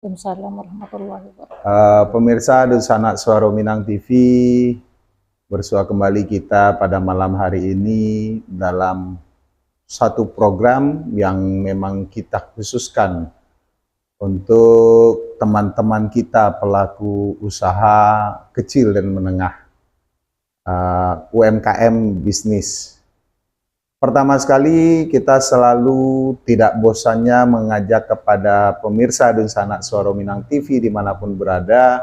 Waalaikumsalam warahmatullahi wabarakatuh. Pemirsa Sanak Suara Minang TV, bersua kembali kita pada malam hari ini dalam satu program yang memang kita khususkan untuk teman-teman kita pelaku usaha kecil dan menengah, UMKM bisnis. Pertama sekali kita selalu tidak bosannya mengajak kepada pemirsa Sanak Suara Minang TV dimanapun berada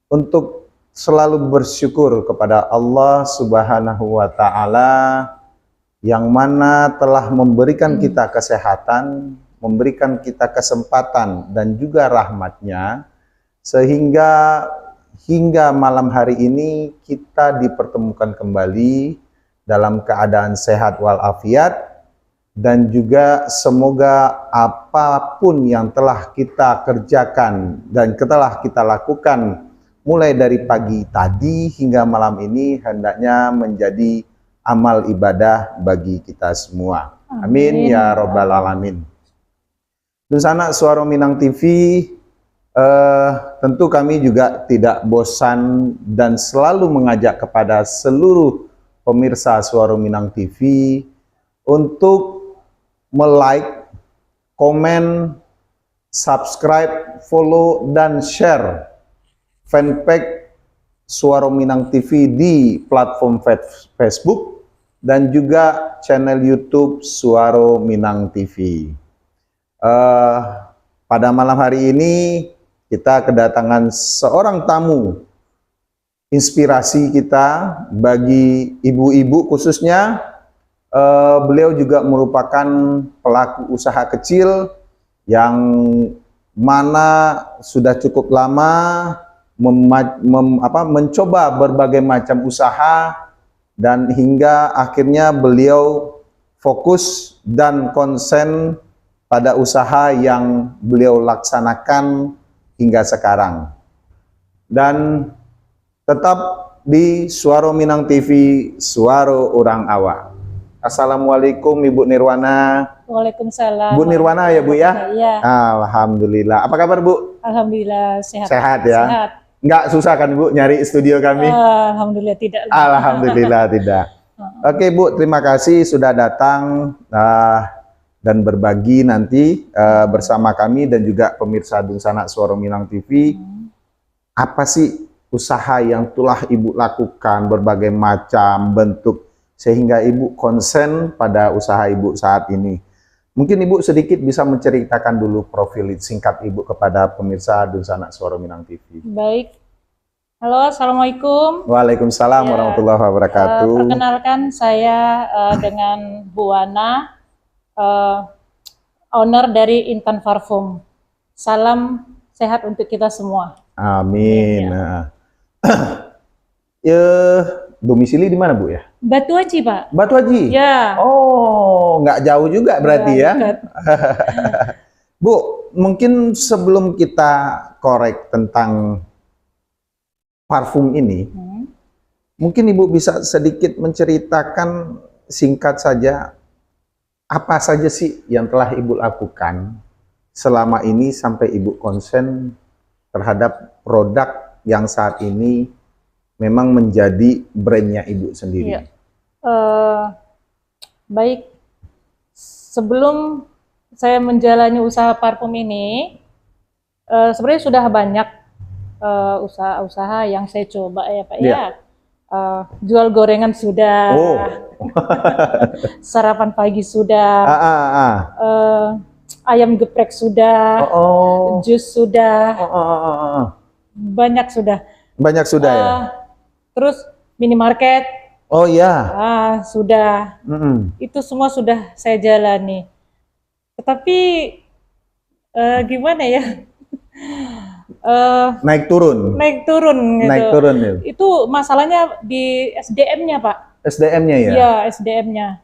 untuk selalu bersyukur kepada Allah Subhanahu wa Ta'ala yang mana telah memberikan kita kesehatan, memberikan kita kesempatan dan juga rahmatnya, sehingga hingga malam hari ini kita dipertemukan kembali dalam keadaan sehat walafiat, dan juga semoga apapun yang telah kita kerjakan dan telah kita lakukan mulai dari pagi tadi hingga malam ini hendaknya menjadi amal ibadah bagi kita semua. Amin ya robbal alamin. Sanak Suara Minang TV, tentu kami juga tidak bosan dan selalu mengajak kepada seluruh pemirsa Suara Minang TV untuk like, komen, subscribe, follow, dan share fanpage Suara Minang TV di platform Facebook dan juga channel YouTube Suara Minang TV. Pada malam hari ini kita kedatangan seorang tamu inspirasi kita bagi ibu-ibu khususnya. Beliau juga merupakan pelaku usaha kecil yang mana sudah cukup lama mencoba berbagai macam usaha, dan hingga akhirnya beliau fokus dan konsen pada usaha yang beliau laksanakan hingga sekarang. Dan tetap di Suara Minang TV, Suara Orang Awak. Assalamualaikum Ibu Nirwana. Waalaikumsalam. Bu Nirwana ya Bu ya? Iya. Alhamdulillah. Apa kabar Bu? Alhamdulillah sehat. Sehat ya? Sehat. Nggak susah kan Bu nyari studio kami? Alhamdulillah tidak. Alhamdulillah tidak. Oke Bu, terima kasih sudah datang dan berbagi nanti bersama kami dan juga pemirsa Sanak Suara Minang TV. Apa sih usaha yang telah Ibu lakukan, berbagai macam bentuk, sehingga Ibu konsen pada usaha Ibu saat ini? Mungkin Ibu sedikit bisa menceritakan dulu profil singkat Ibu kepada pemirsa Sanak Suara Minang TV. Baik. Halo, Assalamualaikum. Waalaikumsalam warahmatullahi wabarakatuh. Perkenalkan saya dengan Bu Wana, owner dari Intan Parfum. Salam sehat untuk kita semua. Amin. Domisili di mana Bu ya? Batu Haji Pak. Batu Haji? Ya. Oh, nggak jauh juga berarti ya. Bu, mungkin sebelum kita korek tentang parfum ini, mungkin Ibu bisa sedikit menceritakan singkat saja, apa saja sih yang telah Ibu lakukan selama ini sampai Ibu konsen terhadap produk yang saat ini memang menjadi brandnya Ibu sendiri. Ya. Baik, sebelum saya menjalani usaha parfum ini, sebenarnya sudah banyak usaha-usaha yang saya coba ya Pak ya. Jual gorengan sudah, sarapan pagi sudah, ayam geprek sudah, jus sudah, banyak sudah. Banyak sudah ya. Terus minimarket. Oh ya. Sudah. Itu semua sudah saya jalani. Tetapi gimana ya? Naik turun. Naik turun gitu. Naik turun ya. Itu masalahnya di SDM-nya Pak. SDM-nya ya? Iya, SDM-nya.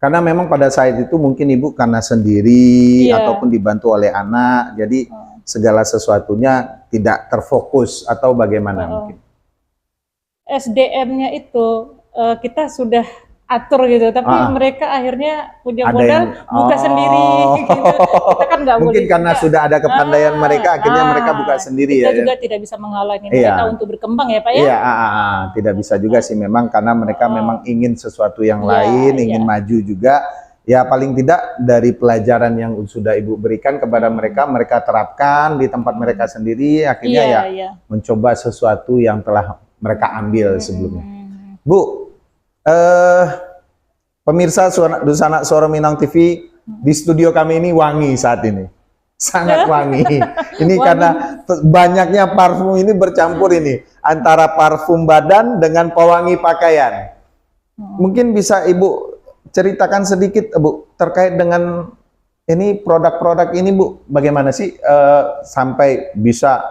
Karena memang pada saat itu mungkin Ibu karena sendiri ataupun dibantu oleh anak, jadi segala sesuatunya tidak terfokus atau bagaimana mungkin? SDM-nya itu kita sudah atur gitu, tapi Ah, mereka akhirnya punya ada modal yang buka sendiri gitu. Kita kan nggak boleh mungkin karena juga. sudah ada kepandaian mereka, akhirnya mereka buka Nah, sendiri kita ya. juga tidak bisa menghalangi mereka Iya, untuk berkembang ya Pak ya. iya, tidak bisa juga sih memang karena mereka memang ingin sesuatu yang Iya, lain, iya. ingin maju juga. Ya paling tidak dari pelajaran yang sudah Ibu berikan kepada mereka, mereka terapkan di tempat mereka sendiri, akhirnya Iya, ya iya. mencoba sesuatu yang telah mereka ambil sebelumnya. Hmm. Bu, pemirsa Dusanak Suara Minang TV, di studio kami ini wangi saat ini. Sangat wangi. Ini Wangi. karena banyaknya parfum ini bercampur ini. Antara parfum badan dengan pewangi pakaian. Mungkin bisa Ibu ceritakan sedikit Bu, terkait dengan ini produk-produk ini Bu. Bagaimana sih sampai bisa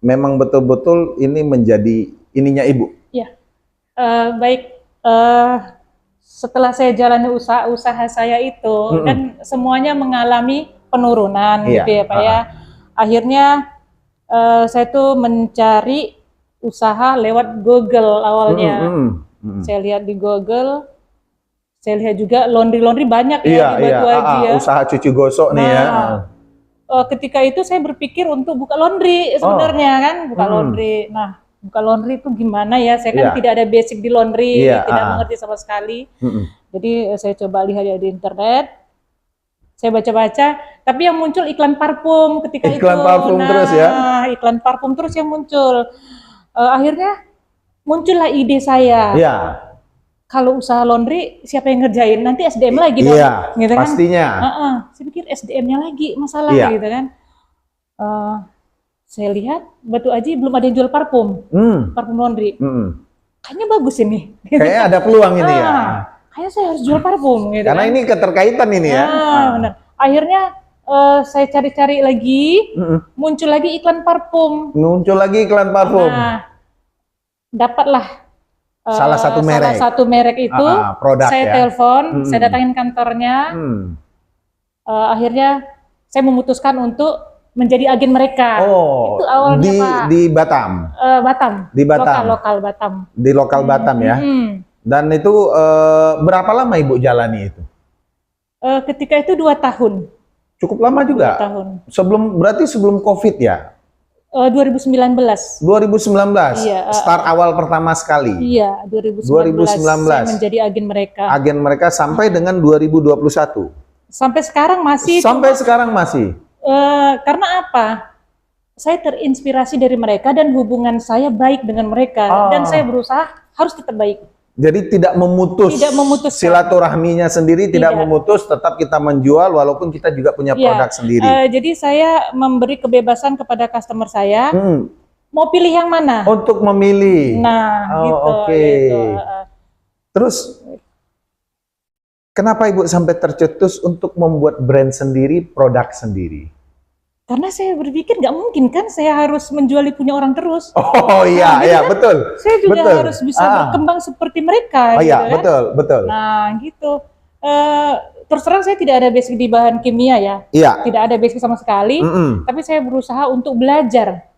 memang betul-betul ini menjadi ininya Ibu? Ya, baik. Setelah saya jalani usaha saya itu dan semuanya mengalami penurunan Iya, gitu ya Pak ya. Akhirnya saya tuh mencari usaha lewat Google awalnya. Saya lihat di Google, saya lihat juga laundry banyak ya di Batu Haji ya. Usaha cuci gosok nih ya. Ketika itu saya berpikir untuk buka laundry sebenarnya kan, buka laundry. Nah, buka laundry itu gimana ya? Saya kan tidak ada basic di laundry, tidak mengerti sama sekali. Jadi saya coba lihat ya di internet, saya baca-baca, tapi yang muncul iklan parfum ketika itu. Iklan parfum terus ya? Iklan parfum terus yang muncul. Akhirnya muncullah ide saya. Iya. Kalau usaha laundry siapa yang ngerjain? Nanti SDM lagi dong. Iya, gitu kan? pastinya. Saya pikir SDM-nya lagi masalah gitu kan. Saya lihat Batu Haji belum ada yang jual parfum, parfum laundry. Kayaknya bagus ini. Kayaknya ada peluang ini ya. Kayaknya saya harus jual parfum. Gitu Karena kan? ini keterkaitan ini ya. Benar. Akhirnya saya cari-cari lagi, muncul lagi iklan parfum. Muncul lagi iklan parfum. Nah, dapatlah salah satu merek itu. Produk saya ya. telepon, saya datangin kantornya. Akhirnya saya memutuskan untuk menjadi agen mereka. Oh, itu awalnya Pak. Di Batam. Batam. Di Batam. Lokal Batam. Di lokal Batam ya. Dan itu berapa lama Ibu jalani itu? Ketika itu 2 tahun. Cukup lama juga. 2 tahun. Berarti sebelum COVID ya? 2019. 2019. Iya, start awal pertama sekali. Iya, 2019. Saya menjadi agen mereka. Agen mereka sampai dengan 2021. Sampai sekarang masih. Sampai sekarang masih. Karena apa? Saya terinspirasi dari mereka dan hubungan saya baik dengan mereka dan saya berusaha harus tetap baik. Jadi tidak memutus silaturahminya sendiri, tidak memutus, tetap kita menjual walaupun kita juga punya produk sendiri. Jadi saya memberi kebebasan kepada customer saya, mau pilih yang mana? Untuk memilih. Nah, gitu. Gitu. Terus, kenapa Ibu sampai tercetus untuk membuat brand sendiri, produk sendiri? Karena saya berpikir nggak mungkin kan saya harus menjuali punya orang terus. Oh iya, iya kan betul. Saya juga harus bisa berkembang seperti mereka. Oh iya, gitu, betul. Nah gitu. Terus terang saya tidak ada basic di bahan kimia ya. Iya. Tidak ada basic sama sekali. Tapi saya berusaha untuk belajar.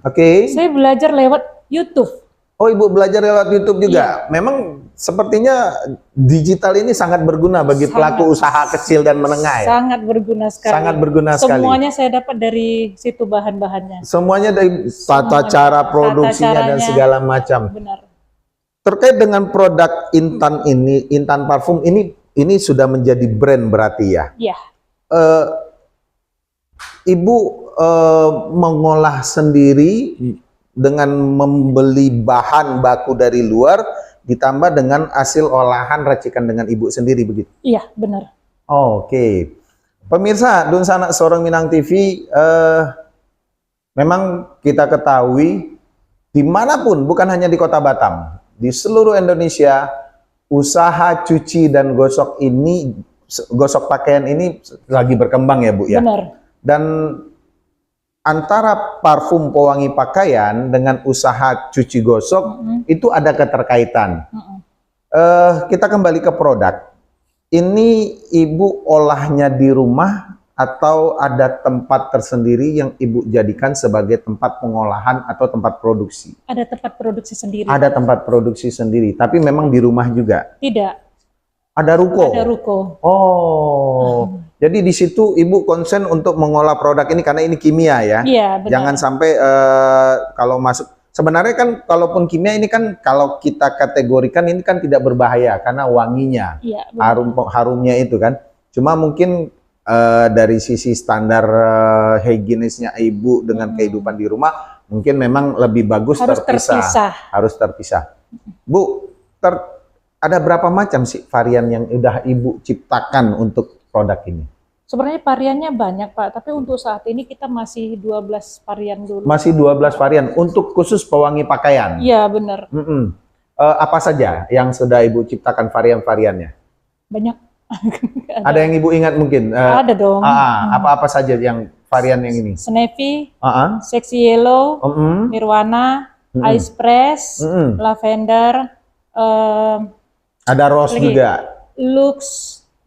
Oke. Saya belajar lewat YouTube. Oh Ibu belajar lewat YouTube juga. Memang sepertinya digital ini sangat berguna bagi pelaku usaha kecil dan menengah ya? Sangat berguna sekali. Sangat berguna sekali. Semuanya saya dapat dari situ bahan-bahannya. Semuanya dari tata cara produksinya dan segala macam. Benar. Terkait dengan produk Intan ini, Intan Parfum ini sudah menjadi brand berarti ya? Iya. Ibu mengolah sendiri dengan membeli bahan baku dari luar, ditambah dengan hasil olahan racikan dengan Ibu sendiri begitu? Iya, benar. Oke. Pemirsa Dusanak Suara Minang TV, memang kita ketahui dimanapun, bukan hanya di Kota Batam, di seluruh Indonesia, usaha cuci dan gosok ini, gosok pakaian ini lagi berkembang ya Bu ya? Benar. Dan antara parfum pewangi pakaian dengan usaha cuci gosok itu ada keterkaitan. Kita kembali ke produk. Ini Ibu olahnya di rumah atau ada tempat tersendiri yang Ibu jadikan sebagai tempat pengolahan atau tempat produksi? Ada tempat produksi sendiri. Ada tempat produksi sendiri, tapi memang di rumah juga? Tidak. Ada ruko. Ada ruko. Oh, jadi di situ Ibu konsen untuk mengolah produk ini karena ini kimia ya. Iya, benar. Jangan sampai kalau masuk, sebenarnya kan kalaupun kimia ini kan kalau kita kategorikan ini kan tidak berbahaya karena wanginya, Iya, benar. harumnya itu kan. Cuma mungkin dari sisi standar higienisnya Ibu dengan kehidupan di rumah, mungkin memang lebih bagus Harus terpisah. harus terpisah. Bu, ada berapa macam sih varian yang udah Ibu ciptakan untuk produk ini? Sebenarnya variannya banyak, Pak, tapi untuk saat ini kita masih 12 varian dulu. Masih 12 varian untuk khusus pewangi pakaian. Iya, benar. Apa saja yang sudah Ibu ciptakan varian-variannya? Banyak. Ada yang Ibu ingat mungkin? Ada dong. Apa-apa saja yang varian yang ini? Snevi, Ah, Sexy Yellow, mm-mm, Nirwana, Ice Press, mm-mm. Lavender, Ada rose lagi. juga. Lux,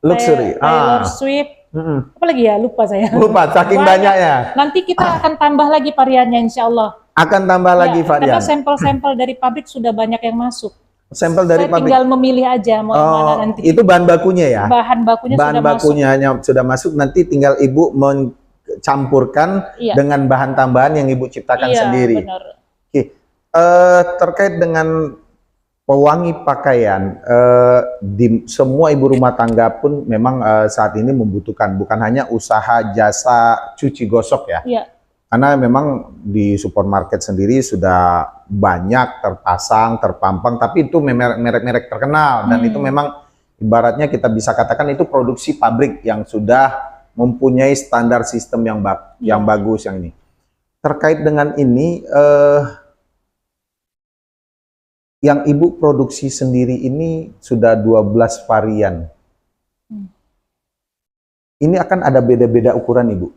Luxury. Taylor Swift, Mm-mm. apa lagi ya? Lupa saya. Lupa, saking banyaknya. Nanti kita akan tambah lagi variannya, insya Allah. Akan tambah lagi varian. Karena sampel-sampel dari pabrik sudah banyak yang masuk. Sampel dari Saya pabrik. tinggal memilih aja mau yang mana nanti. Itu bahan bakunya ya? Bahan bakunya Bahan sudah bakunya sudah masuk, nanti tinggal Ibu mencampurkan Iya. dengan bahan tambahan yang Ibu ciptakan masuk. Iya, sendiri. benar. Oke. Terkait dengan pewangi pakaian, di semua ibu rumah tangga pun memang saat ini membutuhkan, bukan hanya usaha jasa cuci gosok ya. Iya. Karena memang di supermarket sendiri sudah banyak terpampang, tapi itu merek-merek terkenal dan itu memang ibaratnya kita bisa katakan itu produksi pabrik yang sudah mempunyai standar sistem yang bagus yang ini. Terkait dengan ini, yang Ibu produksi sendiri ini sudah 12 varian. Ini akan ada beda-beda ukuran Ibu.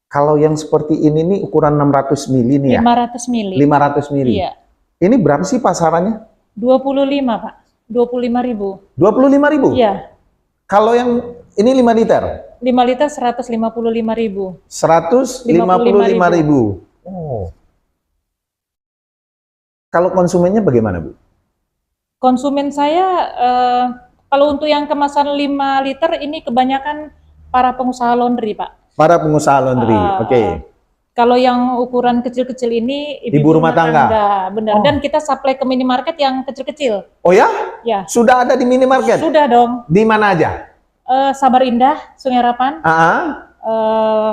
Kalau yang seperti ini nih ukuran 600 mili nih ya? 500 mili. 500 mili. Iya. Ini berapa sih pasarannya? 25, Pak. 25.000. 25.000? Iya. Kalau yang ini 5 liter? 5 liter 155.000. 155.000. Oh. Kalau konsumennya bagaimana, Bu? Konsumen saya, kalau untuk yang kemasan 5 liter ini kebanyakan para pengusaha laundry, Pak. Para pengusaha laundry, oke. Kalau yang ukuran kecil-kecil ini ibu rumah tangga. Benar. Dan kita supply ke minimarket yang kecil-kecil. Oh ya? Ya. Sudah ada di minimarket? Sudah dong. Di mana aja? Sabar Indah, Sungai Harapan.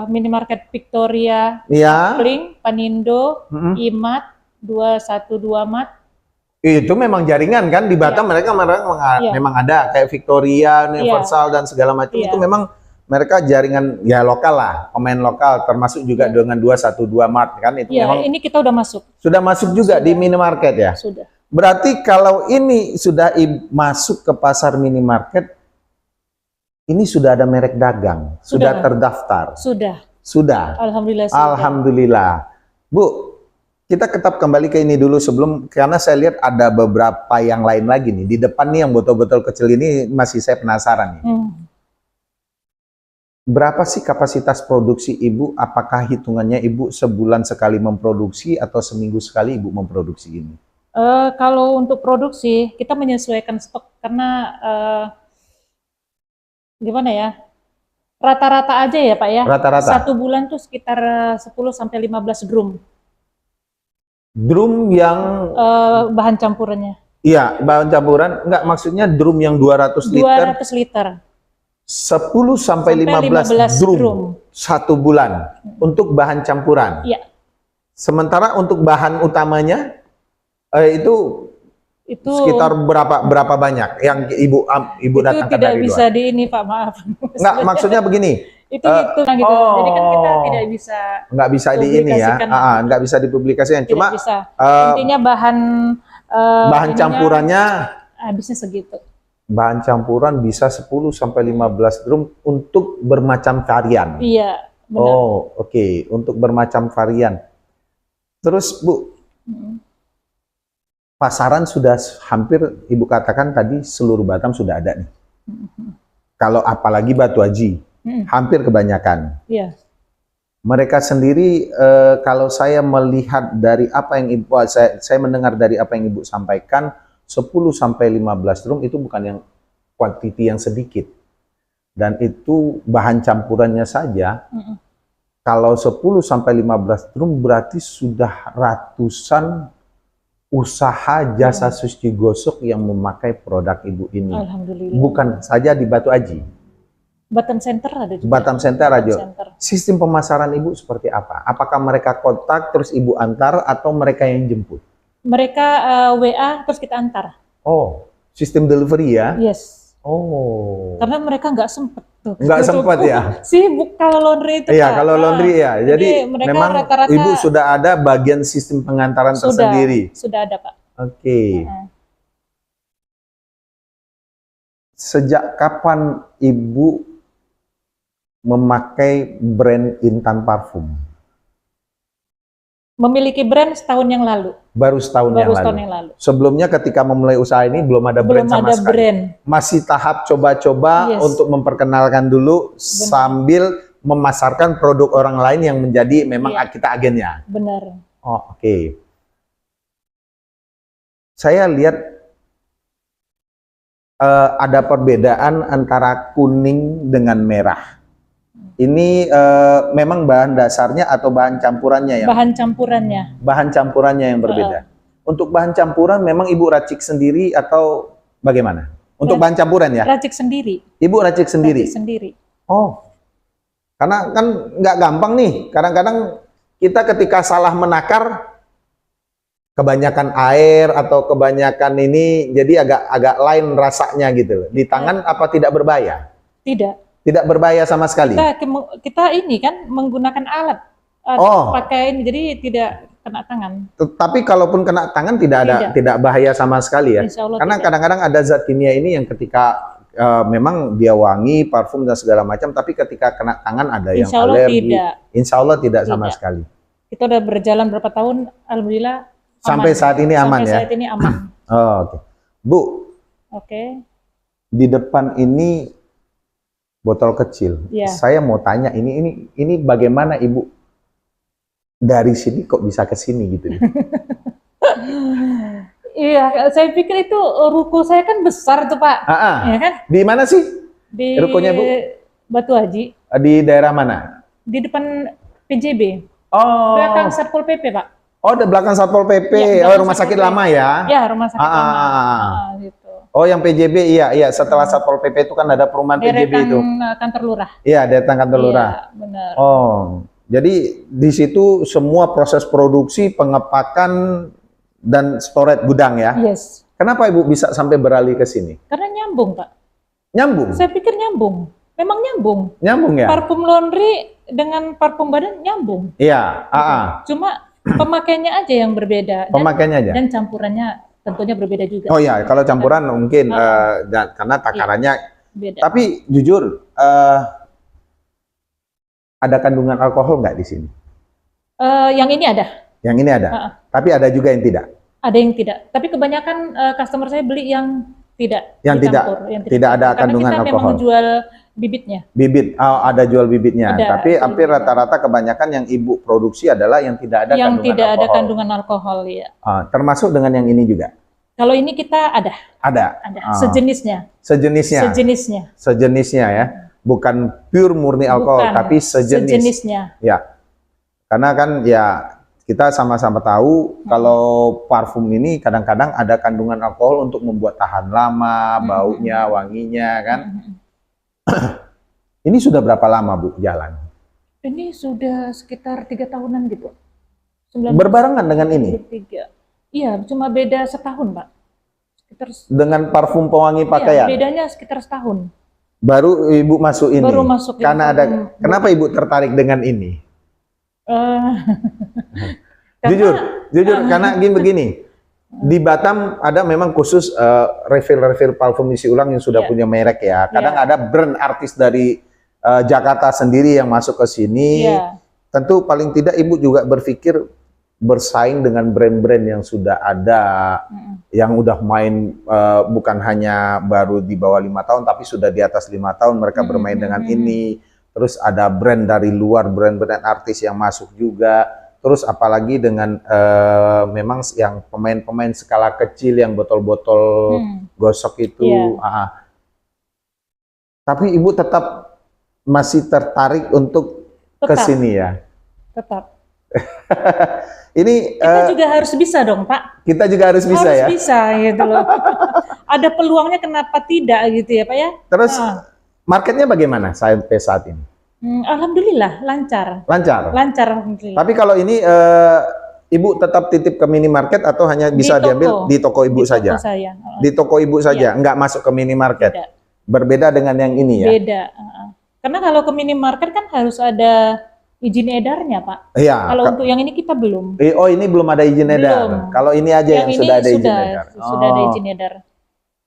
Minimarket Victoria, Iya. Kling, Panindo, Imat, 212 Mat. Itu memang jaringan kan di Batam, mereka memang ada kayak Victoria, Universal dan segala macam. Itu memang mereka jaringan ya lokal lah, pemain lokal, termasuk juga dengan 212 Mart kan itu memang. Ini kita udah masuk. Sudah masuk juga di minimarket ya. Sudah. Berarti kalau ini sudah masuk ke pasar minimarket, ini sudah ada merek dagang, sudah terdaftar. Sudah. Alhamdulillah. Alhamdulillah. Bu, kita tetap kembali ke ini dulu sebelum, karena saya lihat ada beberapa yang lain lagi nih di depan nih yang botol-botol kecil ini masih saya penasaran nih. Berapa sih kapasitas produksi Ibu? Apakah hitungannya Ibu sebulan sekali memproduksi atau seminggu sekali Ibu memproduksi ini? Kalau untuk produksi, kita menyesuaikan stok karena gimana ya? Rata-rata aja ya, Pak ya. Rata-rata. Satu bulan tuh sekitar 10-15 drum. Drum yang bahan campurannya. Iya, bahan campuran. Enggak, maksudnya drum yang 200 liter. 200 liter. 10-15 drum satu bulan untuk bahan campuran. Iya. Sementara untuk bahan utamanya itu sekitar berapa banyak yang ibu datangkan dari luar? Itu tidak bisa di ini, Pak, maaf. Enggak, maksudnya begini. Itu gitu. Jadi kan kita tidak bisa. Nggak bisa di ini ya. Nggak bisa dipublikasikan. Cuma bisa. Intinya bahan campurannya habisnya segitu. Bahan campuran bisa 10-15 drum untuk bermacam varian. Iya, benar. Oh, oke. Untuk bermacam varian. Terus, Bu, pasaran sudah hampir, Ibu katakan tadi seluruh Batam sudah ada nih. Kalau apalagi Batu Aji, hampir kebanyakan. Iya. Mereka sendiri, kalau saya melihat dari apa yang saya mendengar dari apa yang Ibu sampaikan, 10-15 drum itu bukan yang kuantiti yang sedikit. Dan itu bahan campurannya saja, kalau 10 sampai 15 drum berarti sudah ratusan usaha jasa suci gosok yang memakai produk Ibu ini. Alhamdulillah. Bukan saja di Batu Aji. Batam Center ada juga. Batam Center Batam aja. Center. Sistem pemasaran Ibu seperti apa? Apakah mereka kontak terus Ibu antar atau mereka yang jemput? Mereka WA terus kita antar. Oh, sistem delivery ya? Yes. Oh. Karena mereka nggak sempet tuh. Nggak sempat ya? Sibuk kalau laundry itu. Iya, Pak. kalau laundry ya. Jadi mereka memang rata-rata Ibu sudah ada bagian sistem pengantaran tersendiri. Sudah ada, Pak. Oke. Sejak kapan Ibu memakai brand Intan Parfum? Memiliki brand setahun yang lalu. Baru setahun yang lalu. Sebelumnya ketika memulai usaha ini belum ada brand sama sekali. Brand. Masih tahap coba-coba untuk memperkenalkan dulu sambil memasarkan produk orang lain yang menjadi memang kita agennya. Benar. Oh, oke. Saya lihat ada perbedaan antara kuning dengan merah. Ini memang bahan dasarnya atau bahan campurannya ya? Bahan campurannya. Bahan campurannya yang berbeda. Untuk bahan campuran memang Ibu racik sendiri atau bagaimana? Untuk bahan campuran ya? Racik sendiri. Ibu racik sendiri? Racik sendiri. Oh, karena kan nggak gampang nih. Kadang-kadang kita ketika salah menakar, kebanyakan air atau kebanyakan ini, jadi agak lain rasanya gitu. Di tangan apa tidak berbahaya? Tidak. Tidak berbahaya sama sekali. Kita ini kan menggunakan alat pakai ini, jadi tidak kena tangan. Tapi kalaupun kena tangan tidak bahaya sama sekali ya. Karena kadang-kadang ada zat kimia ini yang ketika memang dia wangi, parfum dan segala macam, tapi ketika kena tangan ada yang alergi. Insya Allah tidak sama sekali. Kita udah berjalan berapa tahun, alhamdulillah. Sampai saat ini aman ya. Sampai saat ini aman. Oh, oke. Bu. Oke. Di depan ini botol kecil. Saya mau tanya ini bagaimana Ibu dari sini kok bisa ke sini gitu? Iya, saya pikir itu ruko saya kan besar tuh Pak. Ya kan? Di mana sih? Di rukonya Bu? Batu Haji. Di daerah mana? Di depan PJB. Oh. Belakang Satpol PP Pak. Oh, di belakang Satpol PP. Ya, rumah sakit lama ya? Ya, rumah sakit lama. Gitu. Oh, yang PJB, iya. Setelah Satpol PP itu kan ada perumahan PJB itu. Kantor lurah. Iya, deretan kantor lurah. Iya, benar. Oh, jadi di situ semua proses produksi, pengepakan, dan storage gudang ya? Yes. Kenapa Ibu bisa sampai beralih ke sini? Karena nyambung, Pak. Nyambung? Saya pikir nyambung. Memang nyambung. Nyambung ya? Parfum laundry dengan parfum badan nyambung. Iya, Cuma pemakaiannya aja yang berbeda. Pemakaiannya aja? Dan campurannya tentunya berbeda juga. Oh ya, kalau campuran mungkin karena takarannya beda. Tapi jujur, ada kandungan alkohol nggak di sini? Yang ini ada. Yang ini ada. Tapi ada juga yang tidak. Ada yang tidak. Tapi kebanyakan customer saya beli yang tidak. Yang tidak ada kandungan alkohol. Karena kita memang jual bibitnya. Bibit, ada jual bibitnya. Tapi hampir rata-rata kebanyakan yang Ibu produksi adalah yang tidak ada kandungan alkohol. Yang tidak ada kandungan alkohol, ya. Termasuk dengan yang ini juga? Kalau ini kita ada. Ada? Sejenisnya. Sejenisnya ya? Bukan pure murni alkohol, tapi sejenisnya. Ya. Karena kan ya kita sama-sama tahu kalau parfum ini kadang-kadang ada kandungan alkohol untuk membuat tahan lama, baunya, wanginya kan. Ini sudah berapa lama Bu jalan? Ini sudah sekitar 3 tahunan gitu. Berbarengan dengan ini? 3. Iya, cuma beda setahun Pak. Dengan parfum pewangi pakaian? Iya, bedanya sekitar setahun. Baru Ibu masuk ini? Baru masuk. Karena kenapa Ibu tertarik dengan ini? Jujur, karena begini. Di Batam ada memang khusus refill parfum isi ulang yang sudah punya merek ya. Kadang ada brand artis dari Jakarta sendiri yang masuk ke sini. Tentu paling tidak Ibu juga berpikir bersaing dengan brand-brand yang sudah ada, yang udah main bukan hanya baru di bawah 5 tahun, tapi sudah di atas 5 tahun mereka bermain dengan ini. Terus ada brand dari luar, brand-brand artis yang masuk juga. Terus apalagi dengan memang yang pemain-pemain skala kecil yang botol-botol gosok itu. Tapi Ibu tetap masih tertarik untuk ke Tetap, sini ya. tetap. Ini Kita juga harus bisa dong, Pak. kita juga harus bisa Harus ya. bisa gitu loh. Ada peluangnya, kenapa tidak gitu ya, Pak ya? Terus Ah. marketnya bagaimana sampai saat ini? Alhamdulillah lancar. Lancar. Lancar alhamdulillah. Tapi kalau ini Ibu tetap titip ke minimarket atau hanya bisa Di diambil toko. di toko Ibu Di toko saja? saya. Di toko Ibu saja, nggak masuk ke minimarket. Tidak. Berbeda dengan yang ini ya. Beda. Karena kalau ke minimarket kan harus ada izin edarnya, Pak. Iya. Kalau untuk yang ini kita belum. Oh, ini belum ada izin edar. Belum. Kalau ini aja yang ini sudah ada izin edar. sudah ada Oh. izin edar.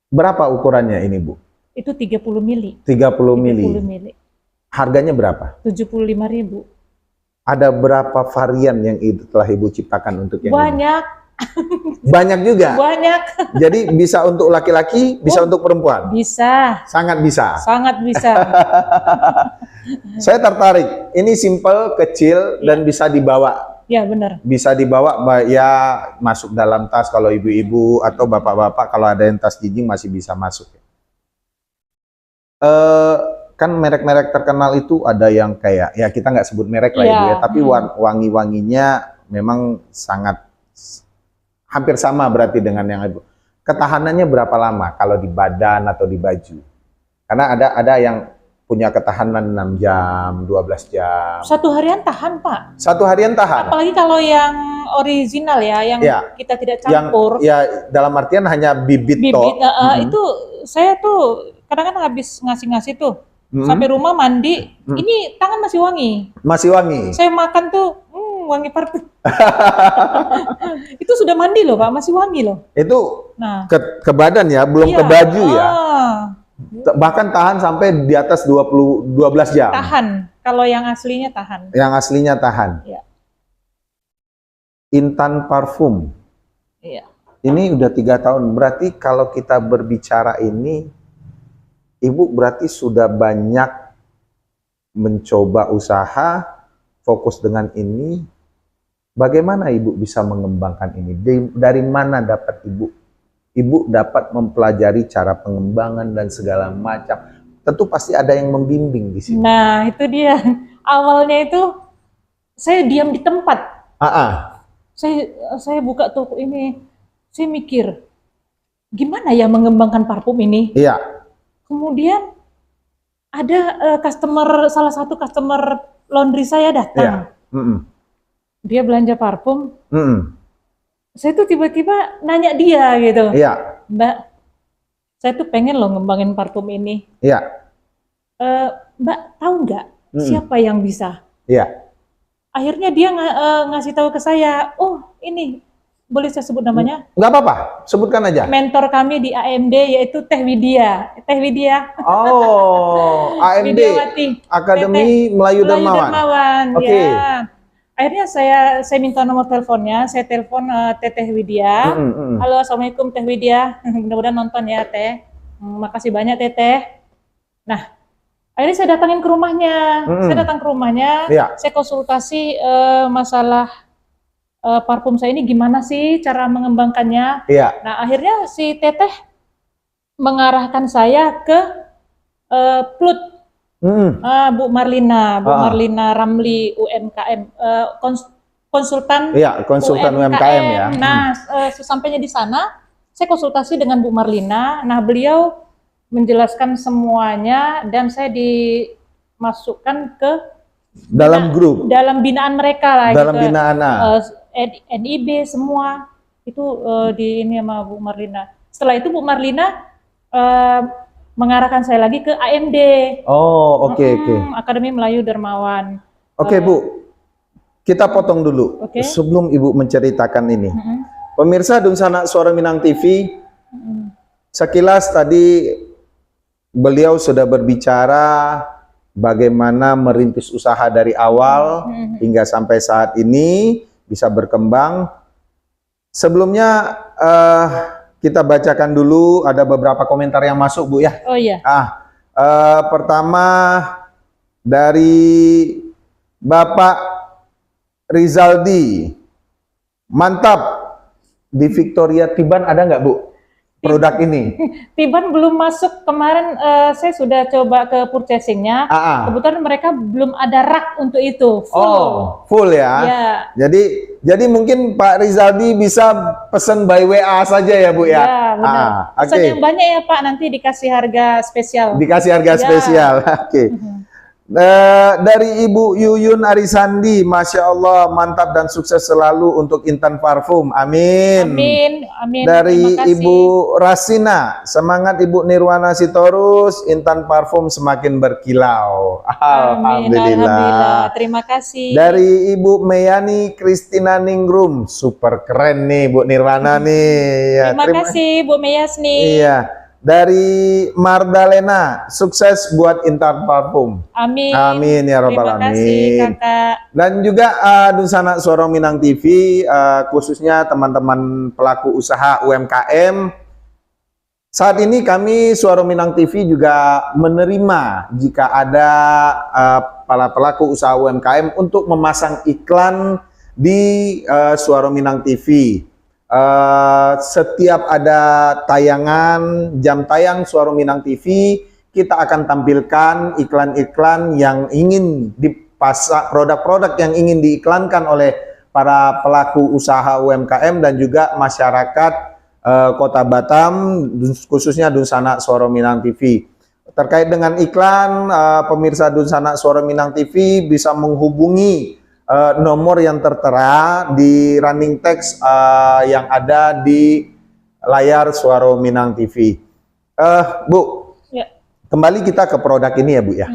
Berapa ukurannya ini, Bu? Itu 30 mili. 30 mili. 30 mili. Harganya berapa? 75.000. Ada berapa varian yang itu telah Ibu ciptakan untuk yang ini? Banyak, Banyak juga. banyak. Jadi bisa untuk laki-laki, bisa untuk perempuan. Bisa, Sangat bisa. sangat bisa. Saya tertarik. Ini simple, kecil, dan bisa dibawa. Ya, benar. Bisa dibawa ya masuk dalam tas kalau ibu-ibu atau bapak-bapak kalau ada yang tas jinjing masih bisa masuk. Kan merek-merek terkenal itu ada yang kayak ya kita nggak sebut merek lah Iya. Ibu ya, tapi wangi-wanginya memang sangat hampir sama berarti dengan yang Ibu. Ketahanannya berapa lama kalau di badan atau di baju? Karena ada yang punya ketahanan 6 jam, 12 jam. Satu harian tahan, Pak. Satu harian tahan. Apalagi kalau yang original ya, yang Ya. kita tidak Yang campur. ya dalam artian hanya bibit Bibit, toh. itu saya tuh kadang-kadang habis ngasih-ngasih tuh. Mhm. Sampai rumah mandi, ini tangan masih wangi. Masih wangi. Saya makan tuh, wangi parfum. Itu sudah mandi loh, Pak, masih wangi loh. Itu Nah, ke badan ya, belum ke iya. baju ya. Ah, Bahkan tahan sampai di atas 12 jam. tahan. Kalau yang aslinya tahan. Yang aslinya tahan. Iya. Intan parfum. Iya. Ini udah 3 tahun. Berarti kalau kita berbicara ini, Ibu berarti sudah banyak mencoba usaha, fokus dengan ini. Bagaimana Ibu bisa mengembangkan ini? Dari mana dapat Ibu dapat mempelajari cara pengembangan dan segala macam. Tentu pasti ada yang membimbing di sini. Nah, itu dia. Awalnya itu saya diam di tempat. Saya buka toko ini. Saya mikir, gimana ya mengembangkan parfum ini? Iya. Kemudian ada salah satu customer laundry saya datang. Iya. Dia belanja parfum. Mm-mm. Saya tuh tiba-tiba nanya dia gitu, Iya. Mbak, saya tuh pengen loh ngembangin parfum ini. Iya. Mbak tahu nggak siapa yang bisa? Iya. Akhirnya dia ngasih tahu ke saya, oh ini boleh saya sebut namanya? Nggak apa-apa, sebutkan aja. Mentor kami di AMD yaitu Teh Widya. Teh Widya. Oh, AMD, Widyawati. Akademi Melayu Dermawan. Oke. Ya. Akhirnya saya minta nomor teleponnya, saya telepon Teteh Widya. Halo, assalamualaikum Teh Widya. Mudah-mudahan nonton ya Teh. Makasih banyak Teteh. Nah, akhirnya saya datangin ke rumahnya. Saya datang ke rumahnya, Iya. saya konsultasi masalah parfum saya ini gimana sih cara mengembangkannya. Iya. Nah, akhirnya si Teteh mengarahkan saya ke Plut. Bu Marlina Ramli UMKM, konsultan. Iya, konsultan UMKM ya. Nah, sesampainya di sana, saya konsultasi dengan Bu Marlina. Nah, beliau menjelaskan semuanya dan saya dimasukkan ke Dalam grup, dalam binaan mereka lah. dalam gitu. binaan. NIB semua itu di ini sama Bu Marlina. Setelah itu Bu Marlina mengarahkan saya lagi ke AMD. Oh, oke. Akademi Melayu Dermawan. Oke, Bu. Kita potong dulu. Oke. Sebelum Ibu menceritakan ini. Pemirsa Dunsana Suara Minang TV, sekilas tadi beliau sudah berbicara bagaimana merintis usaha dari awal hingga sampai saat ini bisa berkembang. Sebelumnya kita bacakan dulu, ada beberapa komentar yang masuk, Bu ya. Oh iya. Pertama dari Bapak Rizaldi. Mantap. Di Victoria Tiban ada nggak, Bu? produk ini? Tiban belum masuk kemarin, saya sudah coba ke purchasingnya. Kebetulan mereka belum ada rak untuk itu. Full. Oh, full ya. Ya. Jadi mungkin Pak Rizaldi bisa pesan by WA saja ya Bu ya. Ya, benar. Pesan yang banyak ya Pak, nanti dikasih harga spesial. Dikasih harga spesial. Oke. Dari Ibu Yuyun Arisandi, Masya Allah, mantap dan sukses selalu untuk Intan Parfum. Amin. Amin. Amin. Dari Ibu Rasina, semangat Ibu Nirwana Sitorus, Intan Parfum semakin berkilau. Alhamdulillah. Terima kasih. Dari Ibu Meyani Kristina Ningrum, super keren nih Bu Nirwana nih. Ya, terima kasih Bu Meyasni. Iya. Dari Mardalena, sukses buat Intan Parfum. Amin. Amin ya robbal alamin. Terima kasih Kakak. Dan juga Dunsana Suara Minang TV, khususnya teman-teman pelaku usaha UMKM. Saat ini kami Suara Minang TV juga menerima jika ada para pelaku usaha UMKM untuk memasang iklan di Suara Minang TV. Setiap ada tayangan, jam tayang Suara Minang TV, kita akan tampilkan iklan-iklan yang ingin dipasang, produk-produk yang ingin diiklankan oleh para pelaku usaha UMKM dan juga masyarakat Kota Batam, khususnya Dunsana Suara Minang TV. Terkait dengan iklan, pemirsa Dunsana Suara Minang TV bisa menghubungi nomor yang tertera di running text yang ada di layar Suara Minang TV. Bu, ya. Kembali kita ke produk ini ya Bu ya.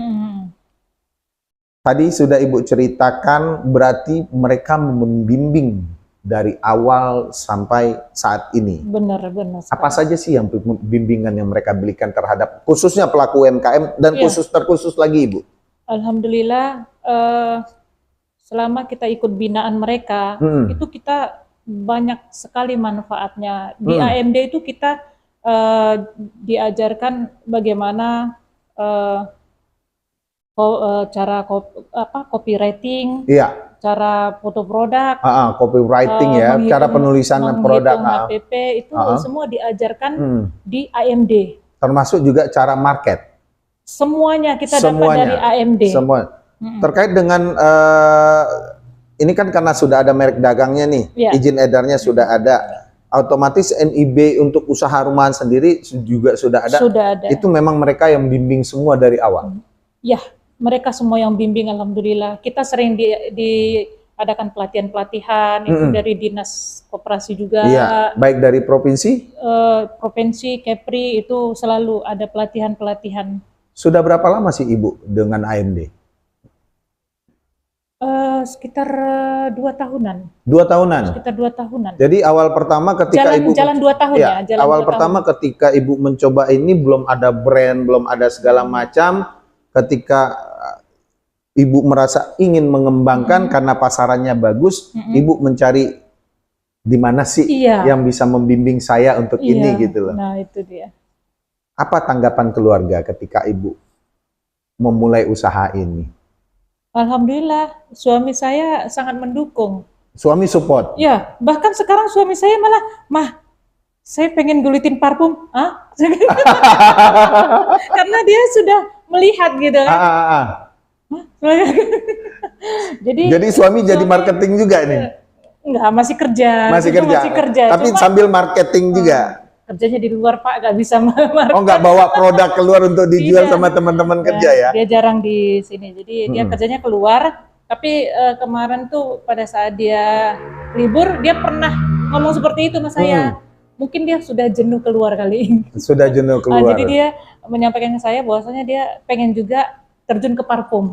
Tadi sudah Ibu ceritakan berarti mereka membimbing dari awal sampai saat ini. Benar. Apa saja sih yang bimbingan yang mereka berikan terhadap khususnya pelaku UMKM dan terkhusus lagi Ibu? Alhamdulillah. Selama kita ikut binaan mereka, itu kita banyak sekali manfaatnya. Di AMD itu kita diajarkan bagaimana cara copywriting, cara foto produk, copywriting ya, cara penulisan produk, HPP itu semua diajarkan di AMD. Termasuk juga cara market. Semuanya kita dapat dari AMD. Semua. Terkait dengan ini kan karena sudah ada merek dagangnya nih, izin edarnya sudah ada, otomatis NIB untuk usaha rumahan sendiri juga sudah ada. Itu memang mereka yang bimbing semua dari awal. Ya, mereka semua yang bimbing, alhamdulillah. Kita sering diadakan pelatihan-pelatihan itu dari dinas koperasi juga. Iya, baik dari provinsi? Provinsi, Kepri itu selalu ada pelatihan-pelatihan. Sudah berapa lama sih Ibu dengan AMD? Sekitar 2 tahunan. 2 tahunan? Sekitar 2 tahunan. Jadi awal pertama ketika Ibu... Jalan 2 tahun ya? Awal pertama ketika Ibu mencoba ini belum ada brand, belum ada segala macam. Ketika Ibu merasa ingin mengembangkan karena pasarannya bagus, Ibu mencari di mana sih yang bisa membimbing saya untuk ini gitu loh. Nah itu dia. Apa tanggapan keluarga ketika Ibu memulai usaha ini? Alhamdulillah, suami saya sangat mendukung. Suami support? Ya, bahkan sekarang suami saya malah, "Mah, saya pengen gulitin parfum." Hah? Karena dia sudah melihat gitu kan. Jadi suami jadi marketing juga nih? Enggak, masih kerja. Masih kerja. Tapi sambil marketing juga? Kerjanya di luar Pak, nggak bisa market. Oh, nggak bawa produk keluar untuk dijual sama teman-teman kerja ya? Dia jarang di sini, jadi dia kerjanya keluar. Tapi kemarin tuh pada saat dia libur, dia pernah ngomong seperti itu sama saya. Mungkin dia sudah jenuh keluar kali. Sudah jenuh keluar. Jadi dia menyampaikan ke saya bahwasanya dia pengen juga terjun ke parfum.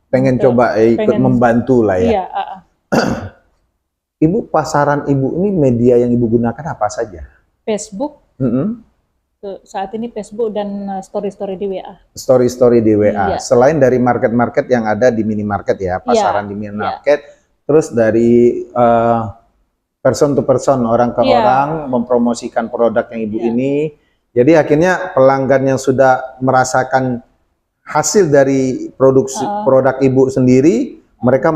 Pengen coba ikut membantu lah ya. Iya. Ibu, pasaran Ibu ini media yang Ibu gunakan apa saja? Facebook, saat ini Facebook dan story-story di WA. Story-story di WA. Selain dari market-market yang ada di minimarket ya, pasaran di minimarket, terus dari person to person, orang ke orang, mempromosikan produk yang Ibu ini. Jadi akhirnya pelanggan yang sudah merasakan hasil dari produksi produk Ibu sendiri, Mereka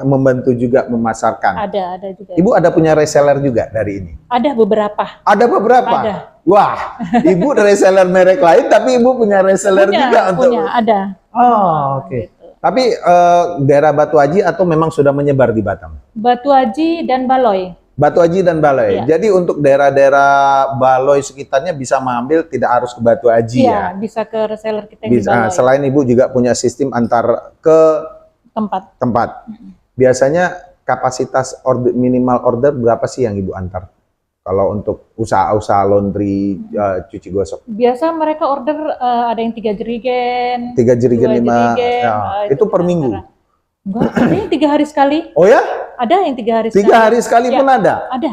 membantu juga memasarkan. Ada juga. Ibu ada punya reseller juga dari ini? Ada beberapa. Ada beberapa? Ada. Wah, Ibu reseller merek lain, tapi Ibu punya reseller juga untuk... Punya, ada. Oh, oke. Gitu. Tapi daerah Batu Aji atau memang sudah menyebar di Batam? Batu Aji dan Baloi. Batu Aji dan Baloi. Iya. Jadi untuk daerah-daerah Baloi sekitarnya bisa mengambil, tidak harus ke Batu Aji ya? Iya, bisa ke reseller kita yang di Bisa. Baloi. Selain Ibu juga punya sistem antar ke tempat. Biasanya kapasitas minimal order berapa sih yang Ibu antar? Kalau untuk usaha-usaha laundry, cuci gosok? Biasa mereka order ada yang 3 jerigen. 3 jerigen, 5. Jerigen, Itu per minggu? Enggak, ada yang 3 hari sekali. Oh ya? Ada yang 3 hari 3 sekali. hari sekali Ya, pun ada? Ada.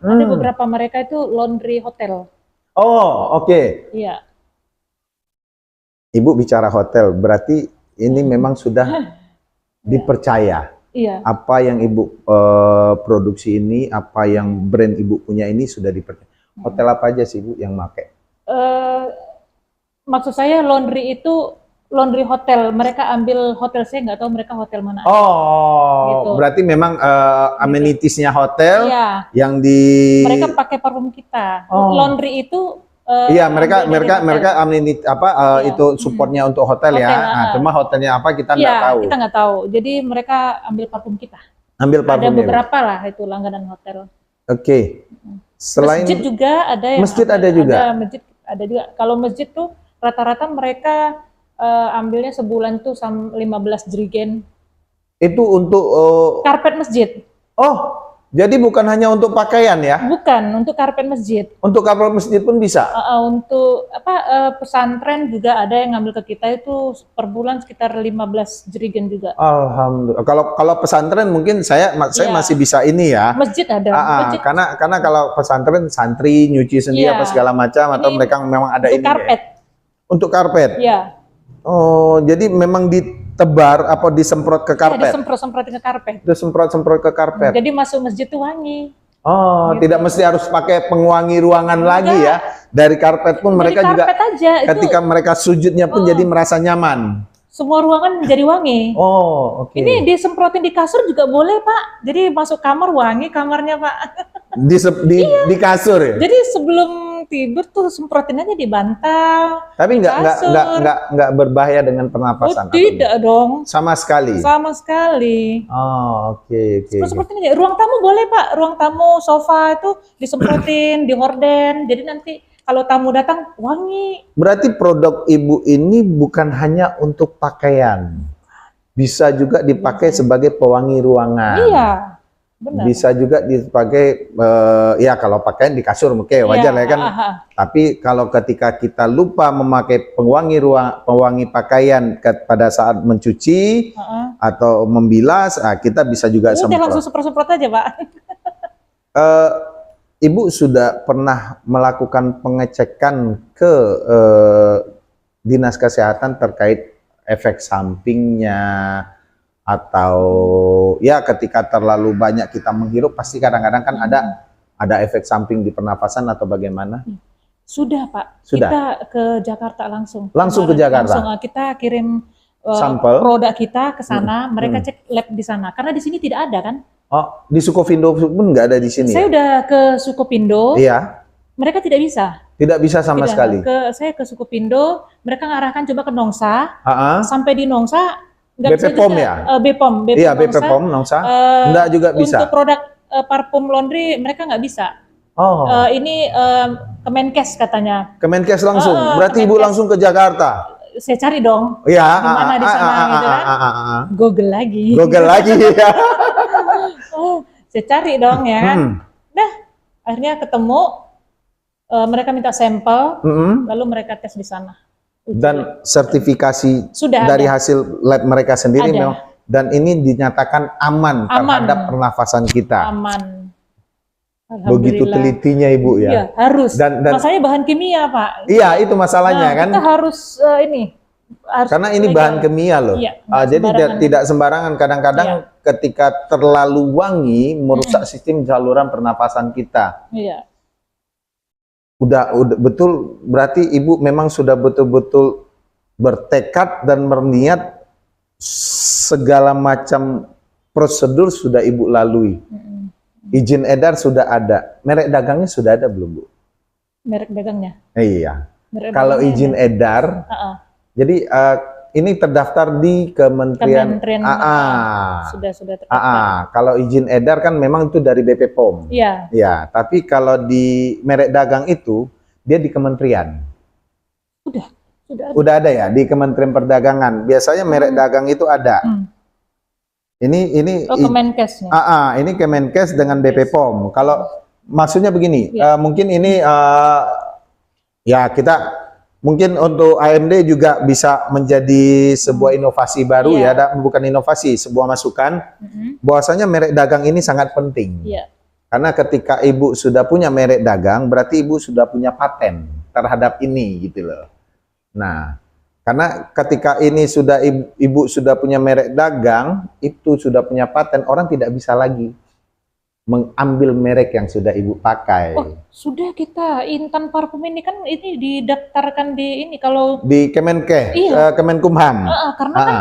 Ada beberapa mereka itu laundry hotel. Oh, oke. Iya. Ibu bicara hotel, berarti ini memang sudah dipercaya. Iya. Apa yang Ibu produksi ini, apa yang brand Ibu punya ini sudah dipercaya. Hotel apa aja sih Ibu yang pakai? Maksud saya laundry itu laundry hotel. Mereka ambil hotel, saya nggak tahu mereka hotel mana. Oh, Gitu. berarti memang amenitiesnya hotel Iya. yang di... Mereka pakai parfum kita. Oh. Laundry itu Iya, mereka ambil dari hotel. amenity apa Iya. itu supportnya untuk hotel ya. Hotel, Nah, cuma hotelnya apa kita nggak Iya, tahu. kita nggak tahu. Jadi mereka ambil parfum kita. Ambil Ada parfumnya. beberapa lah itu langganan hotel. Oke. Selain Masjid juga ada yang masjid ada juga? Ada masjid ada juga. Kalau masjid tuh rata-rata mereka ambilnya sebulan tuh 15 jerigen. itu untuk Karpet masjid. oh, jadi bukan hanya untuk pakaian ya? Bukan, untuk karpet masjid. Untuk kapal masjid pun bisa? Untuk pesantren juga ada yang ngambil ke kita itu per bulan sekitar 15 jerigen juga. Alhamdulillah. Kalau pesantren mungkin saya Iya. masih bisa ini ya. Masjid ada. Masjid Karena kalau pesantren santri nyuci sendiri Iya. apa segala macam atau Ini mereka memang ada untuk ini karpet. Untuk karpet. Iya. Oh, jadi memang ditebar apa disemprot ke Ya, karpet? disemprot-semprotin ke karpet. Disemprot-semprot ke karpet. Jadi masuk masjid tuh wangi. Oh, Gitu. tidak mesti harus pakai penguangi ruangan lagi ya. Dari karpet pun mereka Dari juga karpet aja itu ketika mereka sujudnya pun jadi merasa nyaman. semua ruangan menjadi wangi. Oh, oke. Ini disemprotin di kasur juga boleh, Pak. Jadi masuk kamar wangi kamarnya, Pak. Di kasur ya. Jadi sebelum tidur tuh semprotin aja di bantal. Tapi kasur. nggak berbahaya dengan Oh, pernapasan. tidak dong. Sama sekali. Sama sekali. Oh, oke. Semprotin aja. Ruang tamu boleh, Pak. Ruang tamu sofa itu disemprotin, dihorden. Jadi nanti kalau tamu datang wangi. Berarti produk Ibu ini bukan hanya untuk pakaian. Bisa juga dipakai sebagai pewangi ruangan. Iya. Benar. Bisa juga dipakai ya kalau pakaian di kasur oke wajar Iya, ya kan. Tapi kalau ketika kita lupa memakai pewangi pakaian pada saat mencuci atau membilas, kita bisa juga Udah semprot. langsung semprot-semprot aja, Pak. Ibu sudah pernah melakukan pengecekan ke Dinas Kesehatan terkait efek sampingnya atau ya ketika terlalu banyak kita menghirup pasti kadang-kadang kan ada efek samping di pernapasan atau bagaimana? Sudah, Pak. Sudah? Kita ke Jakarta langsung. Langsung ke Jakarta? Langsung, kita kirim Sampel? produk kita ke sana, mereka cek lab di sana. Karena di sini tidak ada kan? Oh, di Sukovindo pun nggak ada di sini Saya ya? udah ke Sukopindo, Iya, mereka tidak bisa. tidak bisa sama Tidak. sekali. Saya ke Sukopindo, mereka ngarahkan coba ke Nongsa, Ha-ha. sampai di Nongsa nggak bisa BPOM juga. ya? BPOM, Iya, Nongsa. BPOM Nongsa. Eh, Nggak juga bisa. Untuk produk parfum laundry mereka nggak bisa. Oh, Ini Kemenkes katanya. Kemenkes langsung. Berarti Ibu Kemenkes. langsung ke Jakarta. Saya cari dong. Iya, Di mana di sana gitu kan? Google lagi. Google lagi ya. Saya cari dong ya kan. Hmm. Nah, akhirnya ketemu. Mereka minta sampel, Mm-mm. lalu mereka tes di sana. Dan sertifikasi Sudah dari ada. hasil lab mereka sendiri Ada. memang, dan ini dinyatakan aman terhadap pernafasan kita. Aman. Begitu Alhamdulillah. telitinya Ibu ya. Iya, harus. Dan Masanya bahan kimia, Pak. iya itu masalahnya Nah, kan. kita harus ini. Harus Karena ini legal. bahan kimia loh. Iya, Jadi sembarangan. tidak sembarangan. Kadang-kadang Iya. ketika terlalu wangi merusak sistem saluran pernapasan kita. Iya. Udah betul, berarti Ibu memang sudah betul-betul bertekad dan berniat segala macam prosedur sudah Ibu lalui. Izin edar sudah ada. Merek dagangnya sudah ada belum, Bu? Merek dagangnya. Iya. Merek Kalau dagangnya izin ada. edar, jadi ini terdaftar di Kementerian AA. Sudah terdaftar. Kalau izin edar kan memang itu dari BP POM. Iya. Ya, tapi kalau di merek dagang itu dia di kementerian. Sudah ada. Udah ada ya di Kementerian Perdagangan. Biasanya merek dagang itu ada. Ini Kemenkes. ini Kemenkes dengan BP POM. Kalau maksudnya begini, mungkin ini ya kita mungkin untuk AMD juga bisa menjadi sebuah inovasi baru ya, bukan inovasi, sebuah masukan. Bahwasanya merek dagang ini sangat penting. Karena ketika Ibu sudah punya merek dagang, berarti Ibu sudah punya paten terhadap ini gitu loh. Nah, karena ketika ini sudah Ibu sudah punya merek dagang, itu sudah punya paten, orang tidak bisa lagi mengambil merek yang sudah Ibu pakai. Oh, sudah kita Intan Parfum ini kan ini didaftarkan di ini kalau di Kemenkes, Kemenkumham. Karena kan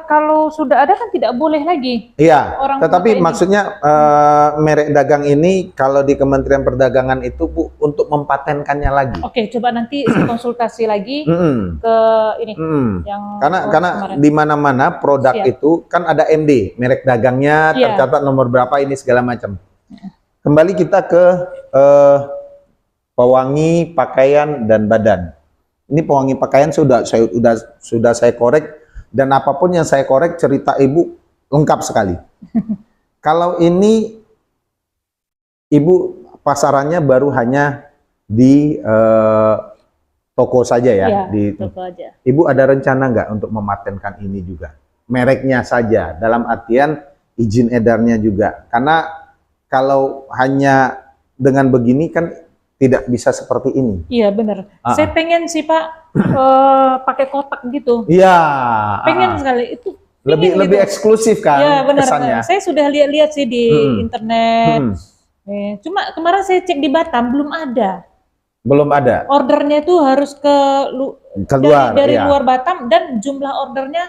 kalau sudah ada kan tidak boleh lagi. Iya, tetapi maksudnya merek dagang ini kalau di Kementerian Perdagangan itu Bu untuk mempatenkannya lagi. Oke, coba nanti saya konsultasi lagi ke ini yang karena di mana-mana produk itu kan ada MD, merek dagangnya tercatat nomor berapa ini segala macam. Kembali kita ke pewangi pakaian dan badan. Ini pewangi pakaian sudah saya korek. Dan apapun yang saya korek, cerita Ibu lengkap sekali. Kalau ini Ibu pasarannya baru hanya di toko saja ya? Di toko aja. Ibu ada rencana nggak untuk mematenkan ini juga? Mereknya saja, dalam artian izin edarnya juga. Karena kalau hanya dengan begini kan tidak bisa seperti ini. Iya benar. Saya pengen sih Pak pakai kotak gitu. Iya. Pengen sekali itu. Lebih eksklusif kan? Iya benar. Kesannya. Saya sudah lihat-lihat sih di internet. Cuma kemarin saya cek di Batam belum ada. Belum ada. Ordernya itu harus keluar dari luar Batam dan jumlah ordernya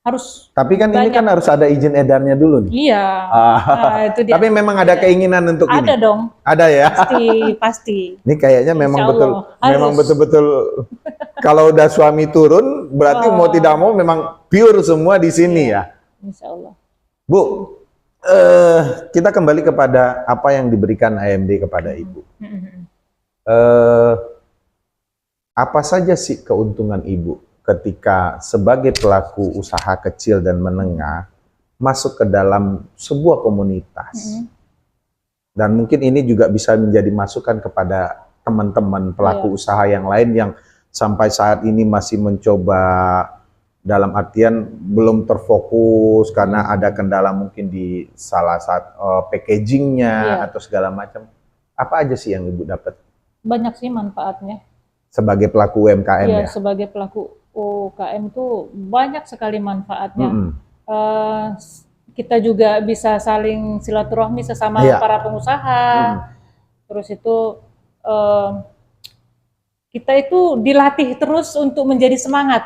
harus. Tapi kan banyak. Ini kan harus ada izin edarnya dulu nih. Iya. Itu dia. Tapi memang ada keinginan untuk ini. Ada dong. Ada ya. Pasti. Ini kayaknya memang betul-betul kalau udah suami turun berarti mau tidak mau memang pure semua di sini ya. Insya Allah. Bu, kita kembali kepada apa yang diberikan AMD kepada Ibu. Apa saja sih keuntungan Ibu ketika sebagai pelaku usaha kecil dan menengah masuk ke dalam sebuah komunitas. Dan mungkin ini juga bisa menjadi masukan kepada teman-teman pelaku usaha yang lain yang sampai saat ini masih mencoba, dalam artian belum terfokus karena ada kendala mungkin di salah satu packagingnya atau segala macam. Apa aja sih yang Ibu dapat? Banyak sih manfaatnya. Sebagai pelaku UMKM ya? Sebagai pelaku UKM itu banyak sekali manfaatnya. Kita juga bisa saling silaturahmi sesama para pengusaha. Terus itu kita itu dilatih terus untuk menjadi semangat.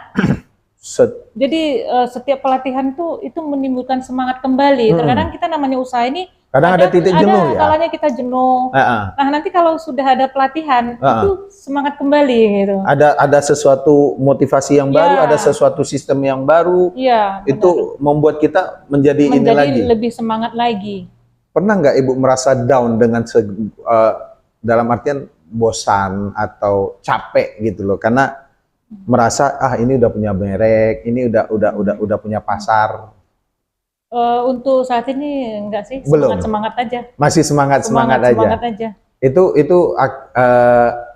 Jadi setiap pelatihan itu menimbulkan semangat kembali. Terkadang kita namanya usaha ini kadang ada titik jenuh ya. Kalanya kita jenuh. Nah nanti kalau sudah ada pelatihan itu semangat kembali gitu. Ada sesuatu motivasi yang baru, ada sesuatu sistem yang baru. Itu membuat kita menjadi ini lagi. Lebih semangat lagi. Pernah nggak Ibu merasa down dengan dalam artian bosan atau capek gitu loh? Karena merasa ini udah punya merek, ini udah punya pasar. Untuk saat ini enggak sih, semangat aja. Masih semangat aja. Itu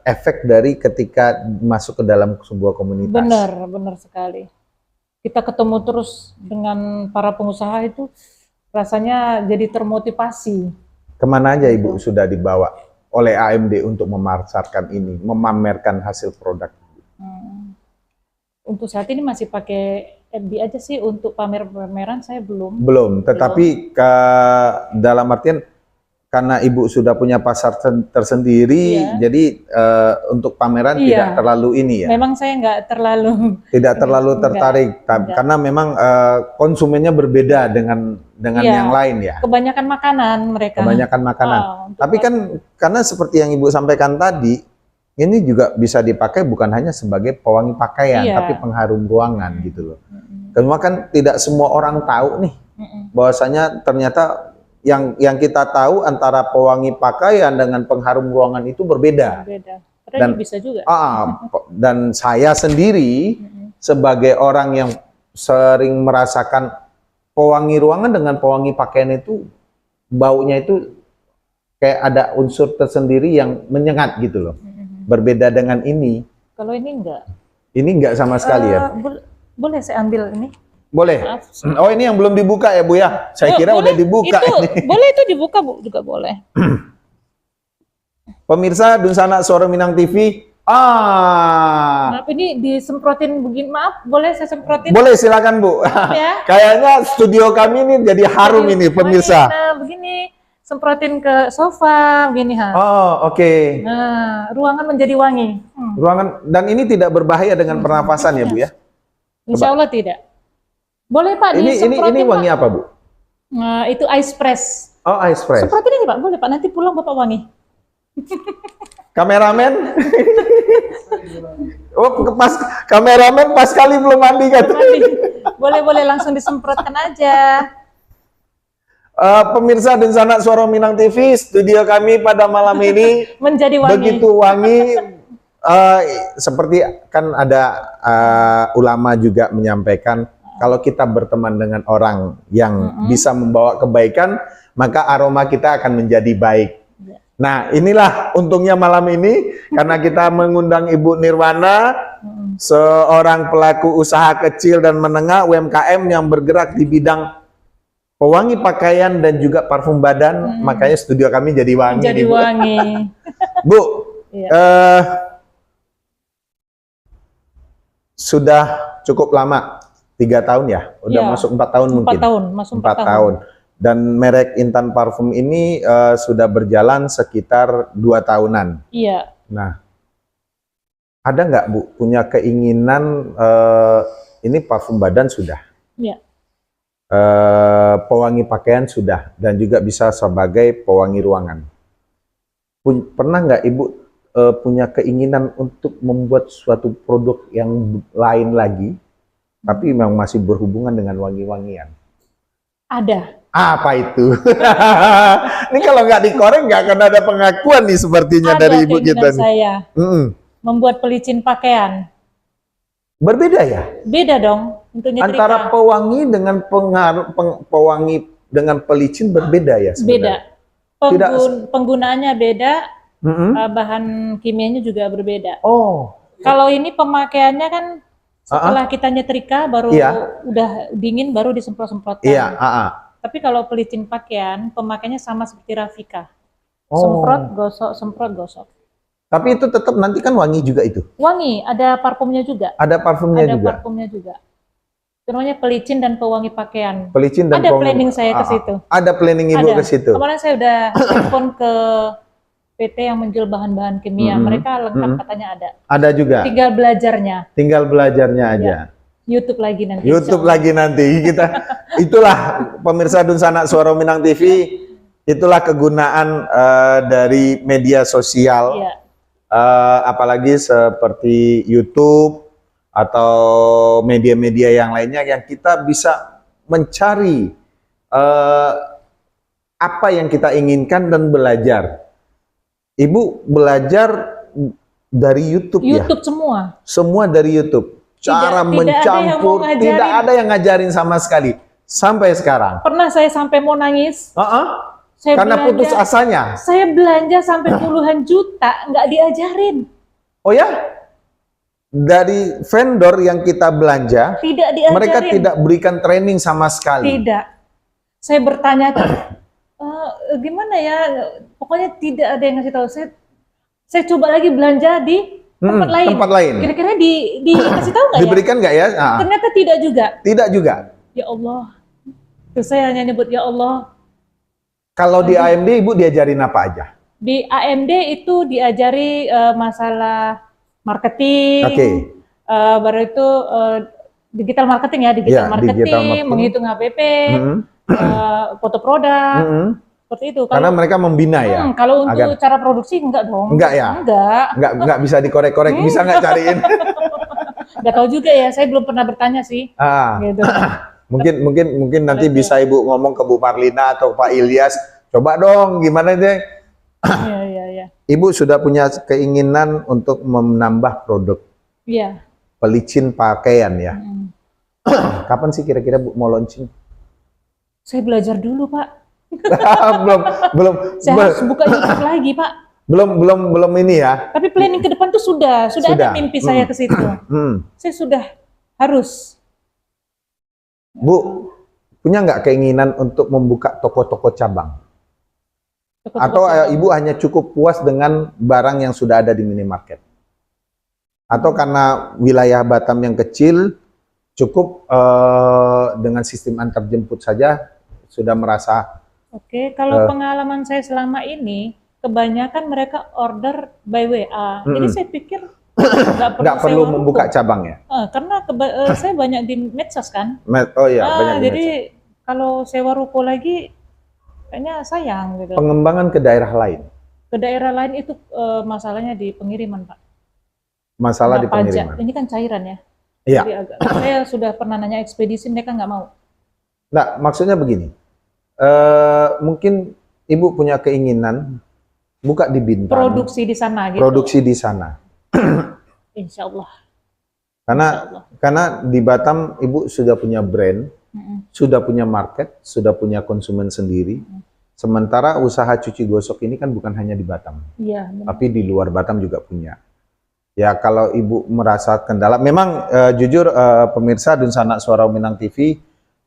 efek dari ketika masuk ke dalam sebuah komunitas. Benar sekali. Kita ketemu terus dengan para pengusaha itu rasanya jadi termotivasi. Kemana aja Ibu sudah dibawa oleh AMD untuk memasarkan ini, memamerkan hasil produk? Untuk saat ini masih pakai FB aja sih, untuk pameran saya belum. Tetapi dalam artian karena Ibu sudah punya pasar tersendiri, Iya. jadi untuk pameran Iya. tidak terlalu ini ya. Memang saya nggak terlalu Tidak terlalu Enggak, tertarik enggak. karena memang konsumennya berbeda dengan Iya. yang lain ya. kebanyakan makanan mereka. Kebanyakan makanan. Untuk Tapi kan karena seperti yang Ibu sampaikan tadi, ini juga bisa dipakai bukan hanya sebagai pewangi pakaian, Iya. tapi pengharum ruangan gitu loh. Mm-mm. Karena kan tidak semua orang tahu nih, Mm-mm. bahwasanya ternyata yang kita tahu antara pewangi pakaian dengan pengharum ruangan itu berbeda. Beda. Padahal Dan- bisa juga. Dan saya sendiri Mm-mm. sebagai orang yang sering merasakan pewangi ruangan dengan pewangi pakaian itu baunya itu kayak ada unsur tersendiri yang menyengat gitu loh. Mm-mm. Berbeda dengan ini. Kalau ini enggak. Ini enggak sama sekali ya. Boleh saya ambil ini? Boleh. Maaf. Oh, ini yang belum dibuka ya, Bu ya? Saya kira udah Boleh, dibuka itu, ini. Boleh itu dibuka, Bu, juga boleh. Pemirsa Dunsana Suara Minang TV. Maaf, ini disemprotin begini. Maaf, boleh saya semprotin? Boleh silakan, Bu. Ya. Kayaknya studio kami ini jadi harum ini, pemirsa. Nah, begini, semprotin ke sofa, begini ha. Oh, oke. Nah, ruangan menjadi wangi. Ruangan, dan ini tidak berbahaya dengan pernapasan ya, Bu ya? Insya Allah tidak. Boleh Pak, Ini disemprotin wangi Pak. apa, Bu? Nah, itu ice press. Oh, ice press. Semprotin aja Pak, boleh Pak. Nanti pulang Bapak wangi. Kameramen? Oh, kameramen pas kali belum mandi kan? Boleh langsung disemprotkan aja. Pemirsa Dunsana Suara Minang TV, studio kami pada malam ini Menjadi wangi. begitu wangi. Seperti kan ada ulama juga menyampaikan kalau kita berteman dengan orang yang bisa membawa kebaikan, maka aroma kita akan menjadi baik. Ya. Nah, inilah untungnya malam ini karena kita mengundang Ibu Nirwana, seorang pelaku usaha kecil dan menengah UMKM yang bergerak di bidang pewangi pakaian dan juga parfum badan, makanya studio kami jadi wangi. Menjadi nih, Bu. wangi. Bu, Iya. Sudah cukup lama, 3 tahun ya, udah Iya. masuk 4 tahun 4 mungkin. tahun, masuk 4 tahun. Dan merek Intan Parfum ini sudah berjalan sekitar 2 tahunan. Iya. Nah, ada nggak Bu punya keinginan ini parfum badan sudah, Iya. pewangi pakaian sudah, dan juga bisa sebagai pewangi ruangan. Pernah nggak Ibu punya keinginan untuk membuat suatu produk yang lain lagi, tapi memang masih berhubungan dengan wangi-wangian? Ada. Apa itu? Ini kalau nggak dikoreng nggak akan ada pengakuan nih sepertinya Ada dari Ibu keinginan kita nih. saya Mm-mm. membuat pelicin pakaian. Berbeda ya? Beda dong untuk nyetrika. Antara pewangi dengan pewangi dengan pelicin berbeda ya Beda. sebenarnya? Penggunaannya beda, Mm-mm. bahan kimianya juga berbeda. Oh, Kalau ini pemakaiannya kan setelah kita nyetrika baru Iya. udah dingin baru disemprot-semprotkan. iya. Tapi kalau pelicin pakaian pemakaiannya sama seperti Rafika. Oh. Semprot, gosok, semprot, gosok. Tapi itu tetap nanti kan wangi juga itu. Wangi, ada parfumnya juga. Ada parfumnya Ada juga. parfumnya juga. Itu namanya pelicin dan pewangi pakaian. Pelicin dan Ada pewangi. planning saya ke situ. Ada planning Ibu Ada. ke situ. Kemarin saya udah telepon ke PT yang menjual bahan-bahan kimia. Mereka lengkap katanya ada. Ada juga. Tinggal belajarnya. Tinggal belajarnya aja. YouTube lagi nanti. YouTube insya lagi nanti kita. Itulah pemirsa Dunsana Suara Minang TV. Itulah kegunaan dari media sosial. Allah. Iya. Apalagi seperti YouTube atau media-media yang lainnya yang kita bisa mencari apa yang kita inginkan dan belajar. Ibu belajar dari YouTube, ya? YouTube semua. Semua dari YouTube. Cara Tidak mencampur, ada yang mau tidak ada yang ngajarin sama sekali. Sampai sekarang. Pernah saya sampai mau nangis. Saya Karena belanja, putus asanya. Saya belanja sampai puluhan juta, nggak diajarin. Oh ya? Dari vendor yang kita belanja, Tidak diajarin. mereka tidak berikan training sama sekali. Tidak. Saya bertanya, gimana ya? Pokoknya tidak ada yang ngasih tahu. Saya coba lagi belanja di tempat lain. Tempat lain. Kira-kira dikasih tahu nggak ya? Diberikan nggak ya? Ternyata tidak juga. Tidak juga. Ya Allah. Terus saya hanya nyebut ya Allah. Kalau di AMD Ibu diajarin apa aja? Di AMD itu diajari masalah marketing, Oke. baru itu digital marketing ya, digital Ya, marketing, digital marketing. menghitung HPP, Mm-mm. foto produk, Mm-mm. seperti itu. Karena mereka membina ya. Kalau untuk agar cara produksi enggak dong. enggak ya? Enggak bisa dikorek-korek. Bisa nggak cariin? Enggak tahu juga ya, saya belum pernah bertanya sih. Gitu. Mungkin nanti bisa Ibu ngomong ke Bu Marlina atau Pak Ilyas, coba dong gimana deh. Iya. Ibu sudah punya keinginan untuk menambah produk. Iya. Pelicin pakaian ya. Kapan sih kira-kira Bu mau launching? Saya belajar dulu, Pak. belum. Saya harus buka YouTube lagi, Pak. Belum ini ya. Tapi planning ke depan tuh sudah ada mimpi saya ke situ. Saya sudah harus. Bu, punya nggak keinginan untuk membuka toko-toko cabang? Atau Ibu hanya cukup puas dengan barang yang sudah ada di minimarket? Atau karena wilayah Batam yang kecil, cukup dengan sistem antar jemput saja sudah merasa? Oke, kalau pengalaman saya selama ini, kebanyakan mereka order by WA. Jadi saya pikir nggak perlu membuka cabang ya? Karena saya banyak di medsos kan. Oh iya, banyak di jadi medsos. Kalau sewa ruko lagi, kayaknya sayang gitu. Pengembangan ke daerah lain? Ke daerah lain itu masalahnya di pengiriman, Pak. Masalah di pengiriman. Ini kan cairan ya. Iya. Jadi saya sudah pernah nanya ekspedisi, mereka nggak mau. Nah, maksudnya begini. Mungkin Ibu punya keinginan buka di Bintan. Produksi di sana gitu. Produksi di sana. Insya Allah. Karena di Batam Ibu sudah punya brand, sudah punya market, sudah punya konsumen sendiri. Sementara usaha cuci gosok ini kan bukan hanya di Batam, tapi di luar Batam juga punya. Ya kalau Ibu merasa kendala, memang jujur pemirsa dan sanak suara Minang TV,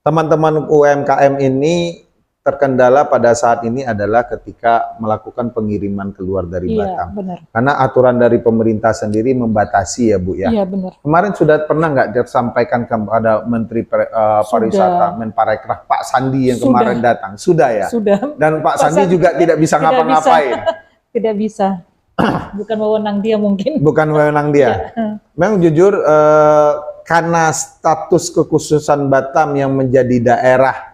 teman-teman UMKM ini terkendala pada saat ini adalah ketika melakukan pengiriman keluar dari Batam. Benar. Karena aturan dari pemerintah sendiri membatasi ya Bu ya. Iya benar. Kemarin sudah pernah nggak disampaikan kepada Menteri Pariwisata Menparekraf Pak Sandi yang kemarin datang? Sudah ya? Sudah. Dan Pak Sandi juga tidak bisa ngapa-ngapain. Tidak bisa. Bukan wewenang dia mungkin. Bukan wewenang dia. Memang jujur karena status kekhususan Batam yang menjadi daerah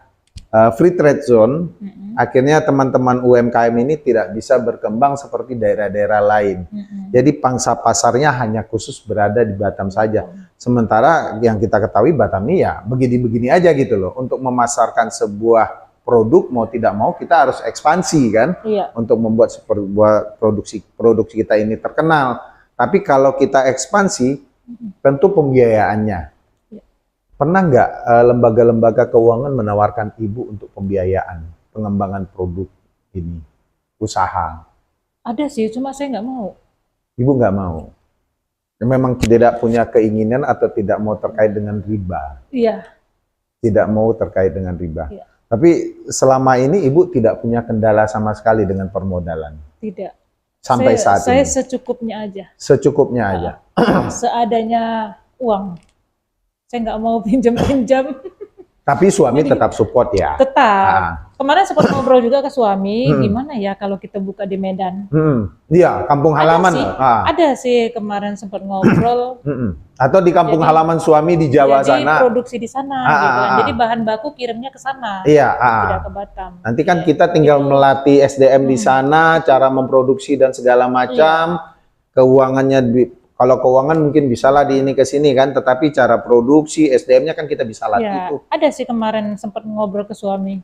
free trade zone, akhirnya teman-teman UMKM ini tidak bisa berkembang seperti daerah-daerah lain. Jadi pangsa pasarnya hanya khusus berada di Batam saja. Sementara yang kita ketahui Batam ini ya begini-begini aja gitu loh. Untuk memasarkan sebuah produk mau tidak mau kita harus ekspansi kan, untuk membuat sebuah produksi kita ini terkenal. Tapi kalau kita ekspansi, tentu pembiayaannya. Pernah nggak lembaga-lembaga keuangan menawarkan Ibu untuk pembiayaan pengembangan produk ini, usaha? Ada sih, cuma saya nggak mau. Ibu nggak mau? Memang tidak punya keinginan atau tidak mau terkait dengan riba? Iya. Tidak mau terkait dengan riba. Iya. Tapi selama ini Ibu tidak punya kendala sama sekali dengan permodalan? Tidak. Sampai saat ini? Saya secukupnya aja. Secukupnya aja? Seadanya uang. Saya nggak mau pinjam-pinjam. Tapi suami tetap support ya? Tetap. Kemarin sempat ngobrol juga ke suami, gimana ya kalau kita buka di Medan? Iya, kampung halaman. Ada sih kemarin sempat ngobrol. Atau di kampung halaman suami di Jawa sana? Jadi produksi di sana, gitu kan. Jadi bahan baku kirimnya ke sana, tidak ke Batam. Nanti kan kita tinggal melatih SDM di sana, cara memproduksi dan segala macam, keuangannya kalau keuangan mungkin bisalah di ini ke sini kan, tetapi cara produksi SDM-nya kan kita bisa latih itu. Ada sih kemarin sempat ngobrol ke suami.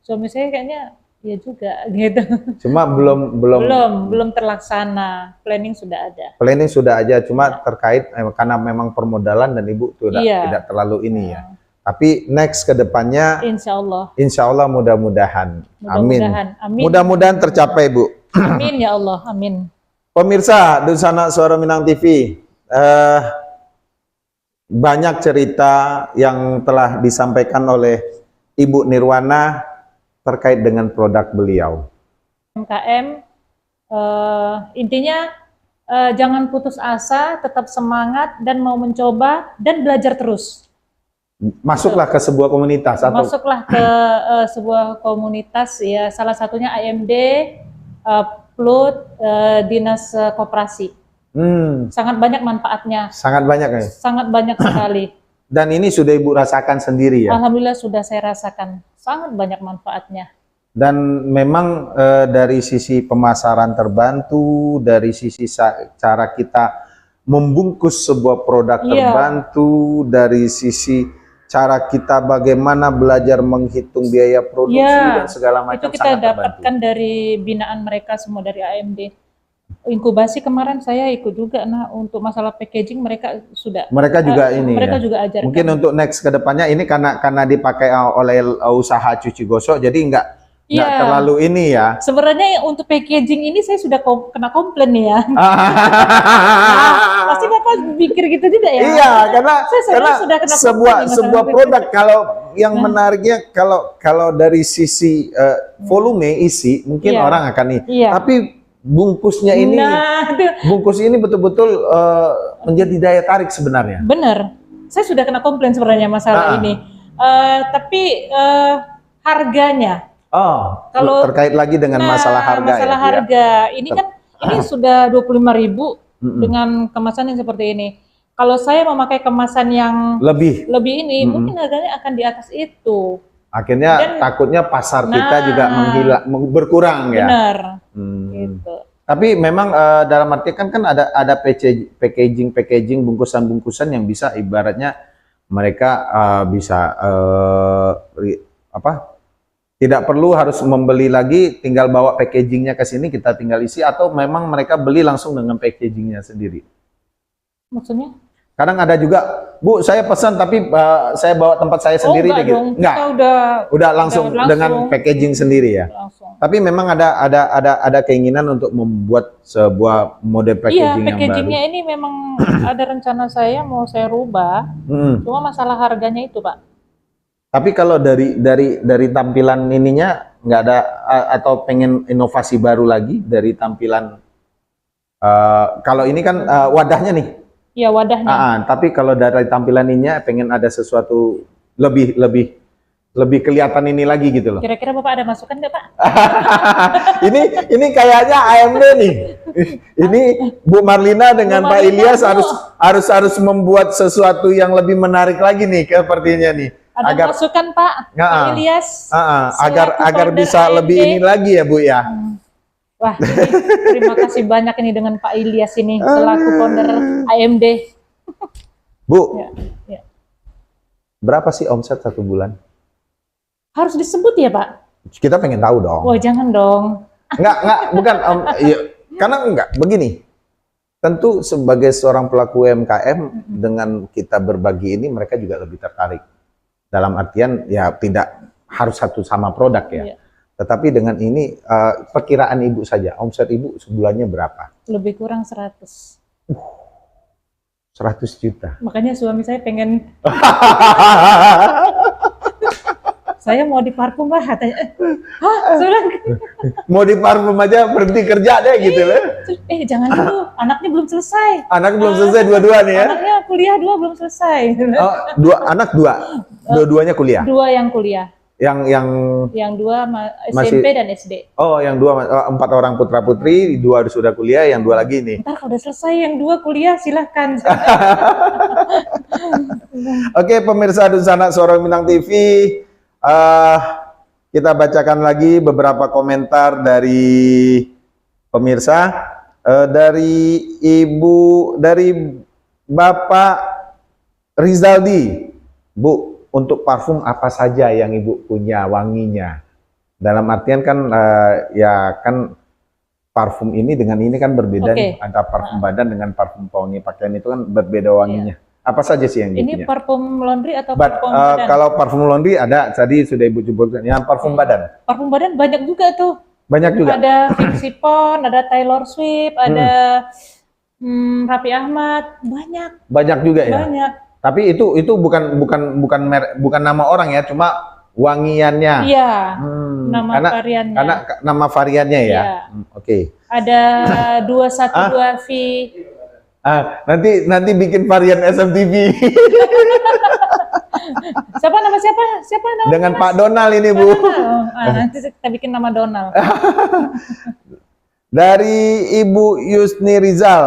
Suami saya kayaknya ya juga gitu. Cuma belum terlaksana. Planning sudah ada. Planning sudah aja, cuma terkait karena memang permodalan dan Ibu tidak terlalu ini ya. Tapi next ke depannya Insya Allah mudah-mudahan. Amin. Mudah-mudahan tercapai Bu. Amin ya Allah, amin. Pemirsa dan sanak suara Minang TV, banyak cerita yang telah disampaikan oleh Ibu Nirwana terkait dengan produk beliau. UMKM, intinya jangan putus asa, tetap semangat dan mau mencoba dan belajar terus. Masuklah ke sebuah komunitas atau Masuklah ke sebuah komunitas ya, salah satunya AMD, PLUT, Dinas Koperasi. Sangat banyak manfaatnya. sangat banyak ya. Sangat banyak sekali. Dan ini sudah Ibu rasakan sendiri ya. Alhamdulillah sudah saya rasakan. Sangat banyak manfaatnya. Dan memang dari sisi pemasaran terbantu, dari sisi cara kita membungkus sebuah produk terbantu, dari sisi cara kita bagaimana belajar menghitung biaya produksi dan segala macam, itu kita dapatkan dari binaan mereka semua dari AMD. Inkubasi kemarin saya ikut juga, nah untuk masalah packaging mereka juga mereka juga ajarkan. Mungkin untuk next ke depannya ini karena dipakai oleh usaha cuci gosok, jadi nggak terlalu ini ya. Sebenarnya untuk packaging ini saya sudah kena komplain nih ya. Pasti Bapak pikir gitu juga ya? Iya, karena sudah kena sebuah produk kalau yang menariknya kalau dari sisi volume isi mungkin orang akan nih. Tapi bungkusnya ini, bungkus ini betul-betul menjadi daya tarik sebenarnya. Bener, saya sudah kena komplain sebenarnya masalah ini. Tapi harganya. Kalau terkait lagi dengan masalah harga. Masalah harga, ini kan ini sudah 25.000 dengan kemasan yang seperti ini. Kalau saya memakai kemasan yang lebih ini, mungkin harganya akan di atas itu. Akhirnya takutnya pasar kita juga berkurang ya. Benar. Gitu. Tapi memang dalam arti kan ada packaging bungkusan yang bisa ibaratnya mereka bisa tidak perlu harus membeli lagi, tinggal bawa packagingnya ke sini, kita tinggal isi, atau memang mereka beli langsung dengan packagingnya sendiri. Maksudnya? Kadang ada juga, Bu, saya pesan tapi saya bawa tempat saya sendiri deh gitu. Enggak. Udah langsung dengan packaging sendiri ya. Langsung. Tapi memang ada keinginan untuk membuat sebuah model packaging yang baru. Iya, packagingnya ini memang ada rencana saya mau saya rubah. Cuma masalah harganya itu, Pak. Tapi kalau dari tampilan ininya nggak ada atau pengen inovasi baru lagi dari tampilan kalau ini kan wadahnya nih. Iya, wadahnya. Tapi kalau dari tampilan ininya pengen ada sesuatu lebih kelihatan ini lagi gitu loh. Kira-kira Bapak ada masukan nggak, Pak? ini kayaknya AMD nih. Ini Bu Marlina dengan Pak Ilyas harus membuat sesuatu yang lebih menarik lagi nih sepertinya nih. Ada masukan Pak Ilyas agar bisa lebih ini lagi ya Bu ya. Wah, terima kasih banyak ini dengan Pak Ilyas ini selaku founder AMD. Bu, berapa sih omset 1 bulan? Harus disebut ya Pak? Kita pengen tahu dong. Wah, jangan dong. Bukan. Karena begini. Tentu sebagai seorang pelaku UMKM dengan kita berbagi ini mereka juga lebih tertarik. Dalam artian ya tidak harus satu sama produk ya. Tetapi dengan ini perkiraan Ibu saja, omset Ibu sebulannya berapa? Lebih kurang 100. 100 juta. Makanya suami saya pengen saya mau di parfum Pak, katanya. Mau di parfum aja berhenti kerja deh gitu loh. Jangan dulu, anaknya belum selesai. Anaknya belum selesai dua-dua nih ya? Anaknya kuliah 2 belum selesai. Anak 2? Dua-duanya kuliah? 2 yang kuliah. Yang 2 SMP dan SD. Oh, yang 2 4 orang putra putri, 2 sudah kuliah, yang 2 lagi nih. Ntar kalau udah selesai yang 2 kuliah silahkan. Oke, pemirsa Dunsana Suara Minang TV, kita bacakan lagi beberapa komentar dari pemirsa, dari Bapak Rizaldi. Bu, untuk parfum apa saja yang Ibu punya wanginya? Dalam artian kan ya kan parfum ini dengan ini kan berbeda nih, antara parfum badan dengan parfum pewangi pakaian itu kan berbeda wanginya. Apa saja sih yang ini punya? Parfum laundry atau parfum badan? Kalau parfum laundry ada, tadi sudah Ibu sebutkan. Yang parfum badan? Parfum badan banyak juga tuh. Banyak juga? Ada Vixipon, ada Taylor Swift, ada Raffi Ahmad, banyak. Banyak juga ya? Banyak. Tapi itu bukan nama orang ya, cuma wangiannya. Iya, variannya. Karena nama variannya ya? Oke. Ada 212V. Nanti bikin varian SMTV. Siapa nama siapa? Siapa nama? Dengan Pak Donald ini, Bu. Nanti kita bikin nama Donald. Dari Ibu Yusni Rizal,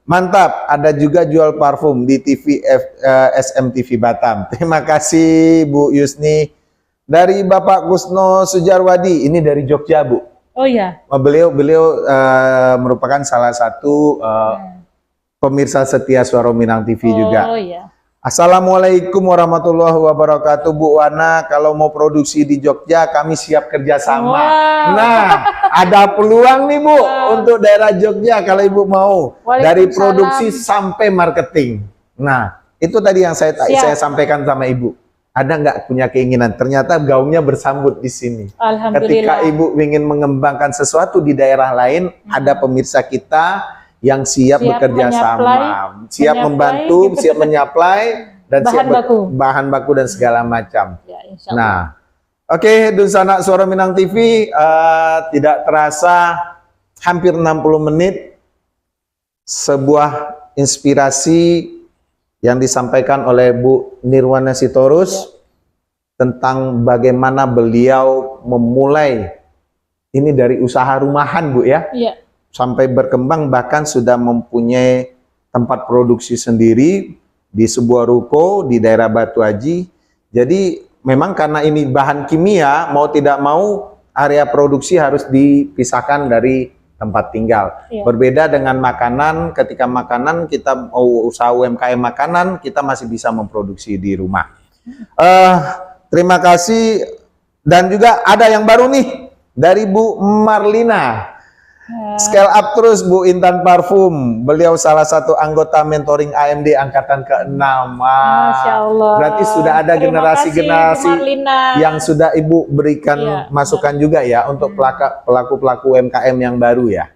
mantap. Ada juga jual parfum di TV SMTV Batam. Terima kasih Bu Yusni. Dari Bapak Kusno Sujarwadi, ini dari Jogja, Bu. Oh iya. Beliau merupakan salah satu pemirsa setia Suara Minang TV juga. Oh iya. Assalamualaikum warahmatullahi wabarakatuh, Bu Wana. Kalau mau produksi di Jogja, kami siap kerjasama. Wow. Nah, ada peluang nih, Bu, untuk daerah Jogja kalau Ibu mau. Dari produksi sampai marketing. Nah, itu tadi yang saya sampaikan sama Ibu. Ada nggak punya keinginan? Ternyata gaungnya bersambut di sini. Ketika Ibu ingin mengembangkan sesuatu di daerah lain, ada pemirsa kita yang siap bekerja sama, siap membantu, siap menyuplai, dan bahan baku dan segala macam. Ya, nah, oke, Dunsana Suara Minang TV, tidak terasa hampir 60 menit sebuah inspirasi yang disampaikan oleh Bu Nirwana Sitorus tentang bagaimana beliau memulai ini dari usaha rumahan, Bu ya. Sampai berkembang, bahkan sudah mempunyai tempat produksi sendiri di sebuah ruko di daerah Batu Haji. Jadi memang karena ini bahan kimia, mau tidak mau area produksi harus dipisahkan dari tempat tinggal. Berbeda dengan makanan, ketika makanan kita mau usaha UMKM makanan, kita masih bisa memproduksi di rumah. Terima kasih. Dan juga ada yang baru nih dari Bu Marlina. Scale up terus Bu Intan Parfum. Beliau salah satu anggota mentoring AMD angkatan ke-6. Masya Allah. Berarti sudah ada generasi-generasi yang sudah Ibu berikan masukan juga ya untuk pelaku-pelaku UMKM yang baru ya.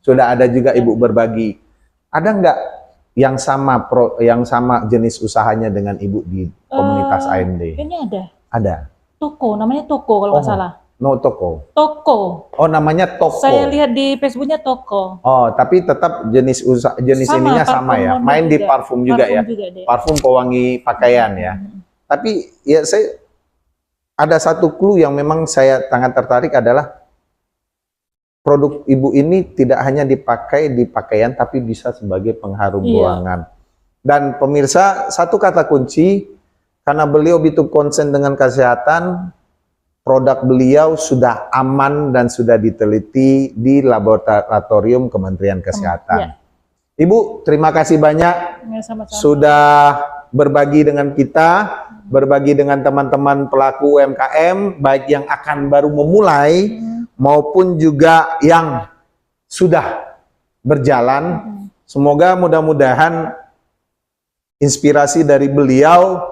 Sudah ada juga Ibu berbagi. Ada nggak yang sama jenis usahanya dengan Ibu di komunitas AMD? Kayaknya ada. Ada. Toko, namanya Toko kalau nggak salah. No, Toko. Toko. Oh, namanya Toko. Saya lihat di Facebooknya Toko. Oh, tapi tetap jenis ininya sama ya. Main di parfum juga ya. Parfum pewangi pakaian ya. Tapi ya saya ada satu clue yang memang saya sangat tertarik adalah produk Ibu ini tidak hanya dipakai di pakaian tapi bisa sebagai pengharum ruangan. Dan pemirsa, satu kata kunci, karena beliau begitu konsen dengan kesehatan, produk beliau sudah aman dan sudah diteliti di laboratorium Kementerian Kesehatan. Ibu, terima kasih banyak sudah berbagi dengan kita, berbagi dengan teman-teman pelaku UMKM, baik yang akan baru memulai maupun juga yang sudah berjalan. Semoga mudah-mudahan inspirasi dari beliau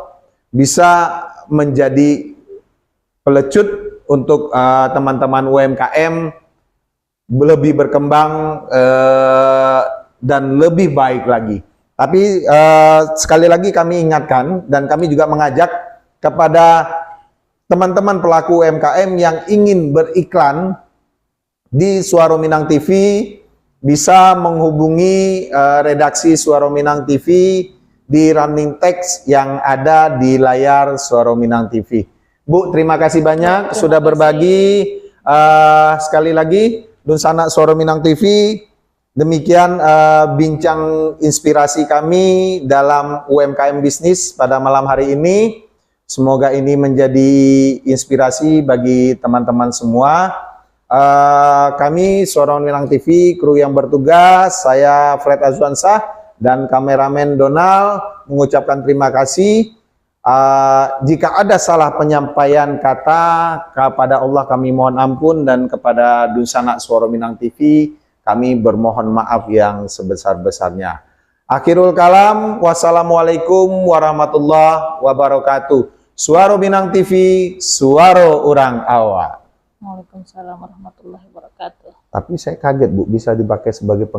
bisa menjadi pelecut untuk teman-teman UMKM lebih berkembang dan lebih baik lagi. Tapi sekali lagi kami ingatkan dan kami juga mengajak kepada teman-teman pelaku UMKM yang ingin beriklan di Suara Minang TV bisa menghubungi redaksi Suara Minang TV di running text yang ada di layar Suara Minang TV. Bu, terima kasih banyak sudah berbagi. Sekali lagi, Dunsana Suara Minang TV. Demikian bincang inspirasi kami dalam UMKM bisnis pada malam hari ini. Semoga ini menjadi inspirasi bagi teman-teman semua. Kami Suara Minang TV, kru yang bertugas, saya Fred Azwansah dan kameramen Donald mengucapkan terima kasih. Jika ada salah penyampaian kata, kepada Allah kami mohon ampun, dan kepada Dunsana Suara Minang TV kami bermohon maaf yang sebesar-besarnya. Akhirul kalam, wassalamualaikum warahmatullahi wabarakatuh. Suara Minang TV, suara orang awak. Waalaikumsalam warahmatullahi wabarakatuh. Tapi saya kaget, Bu, bisa dipakai sebagai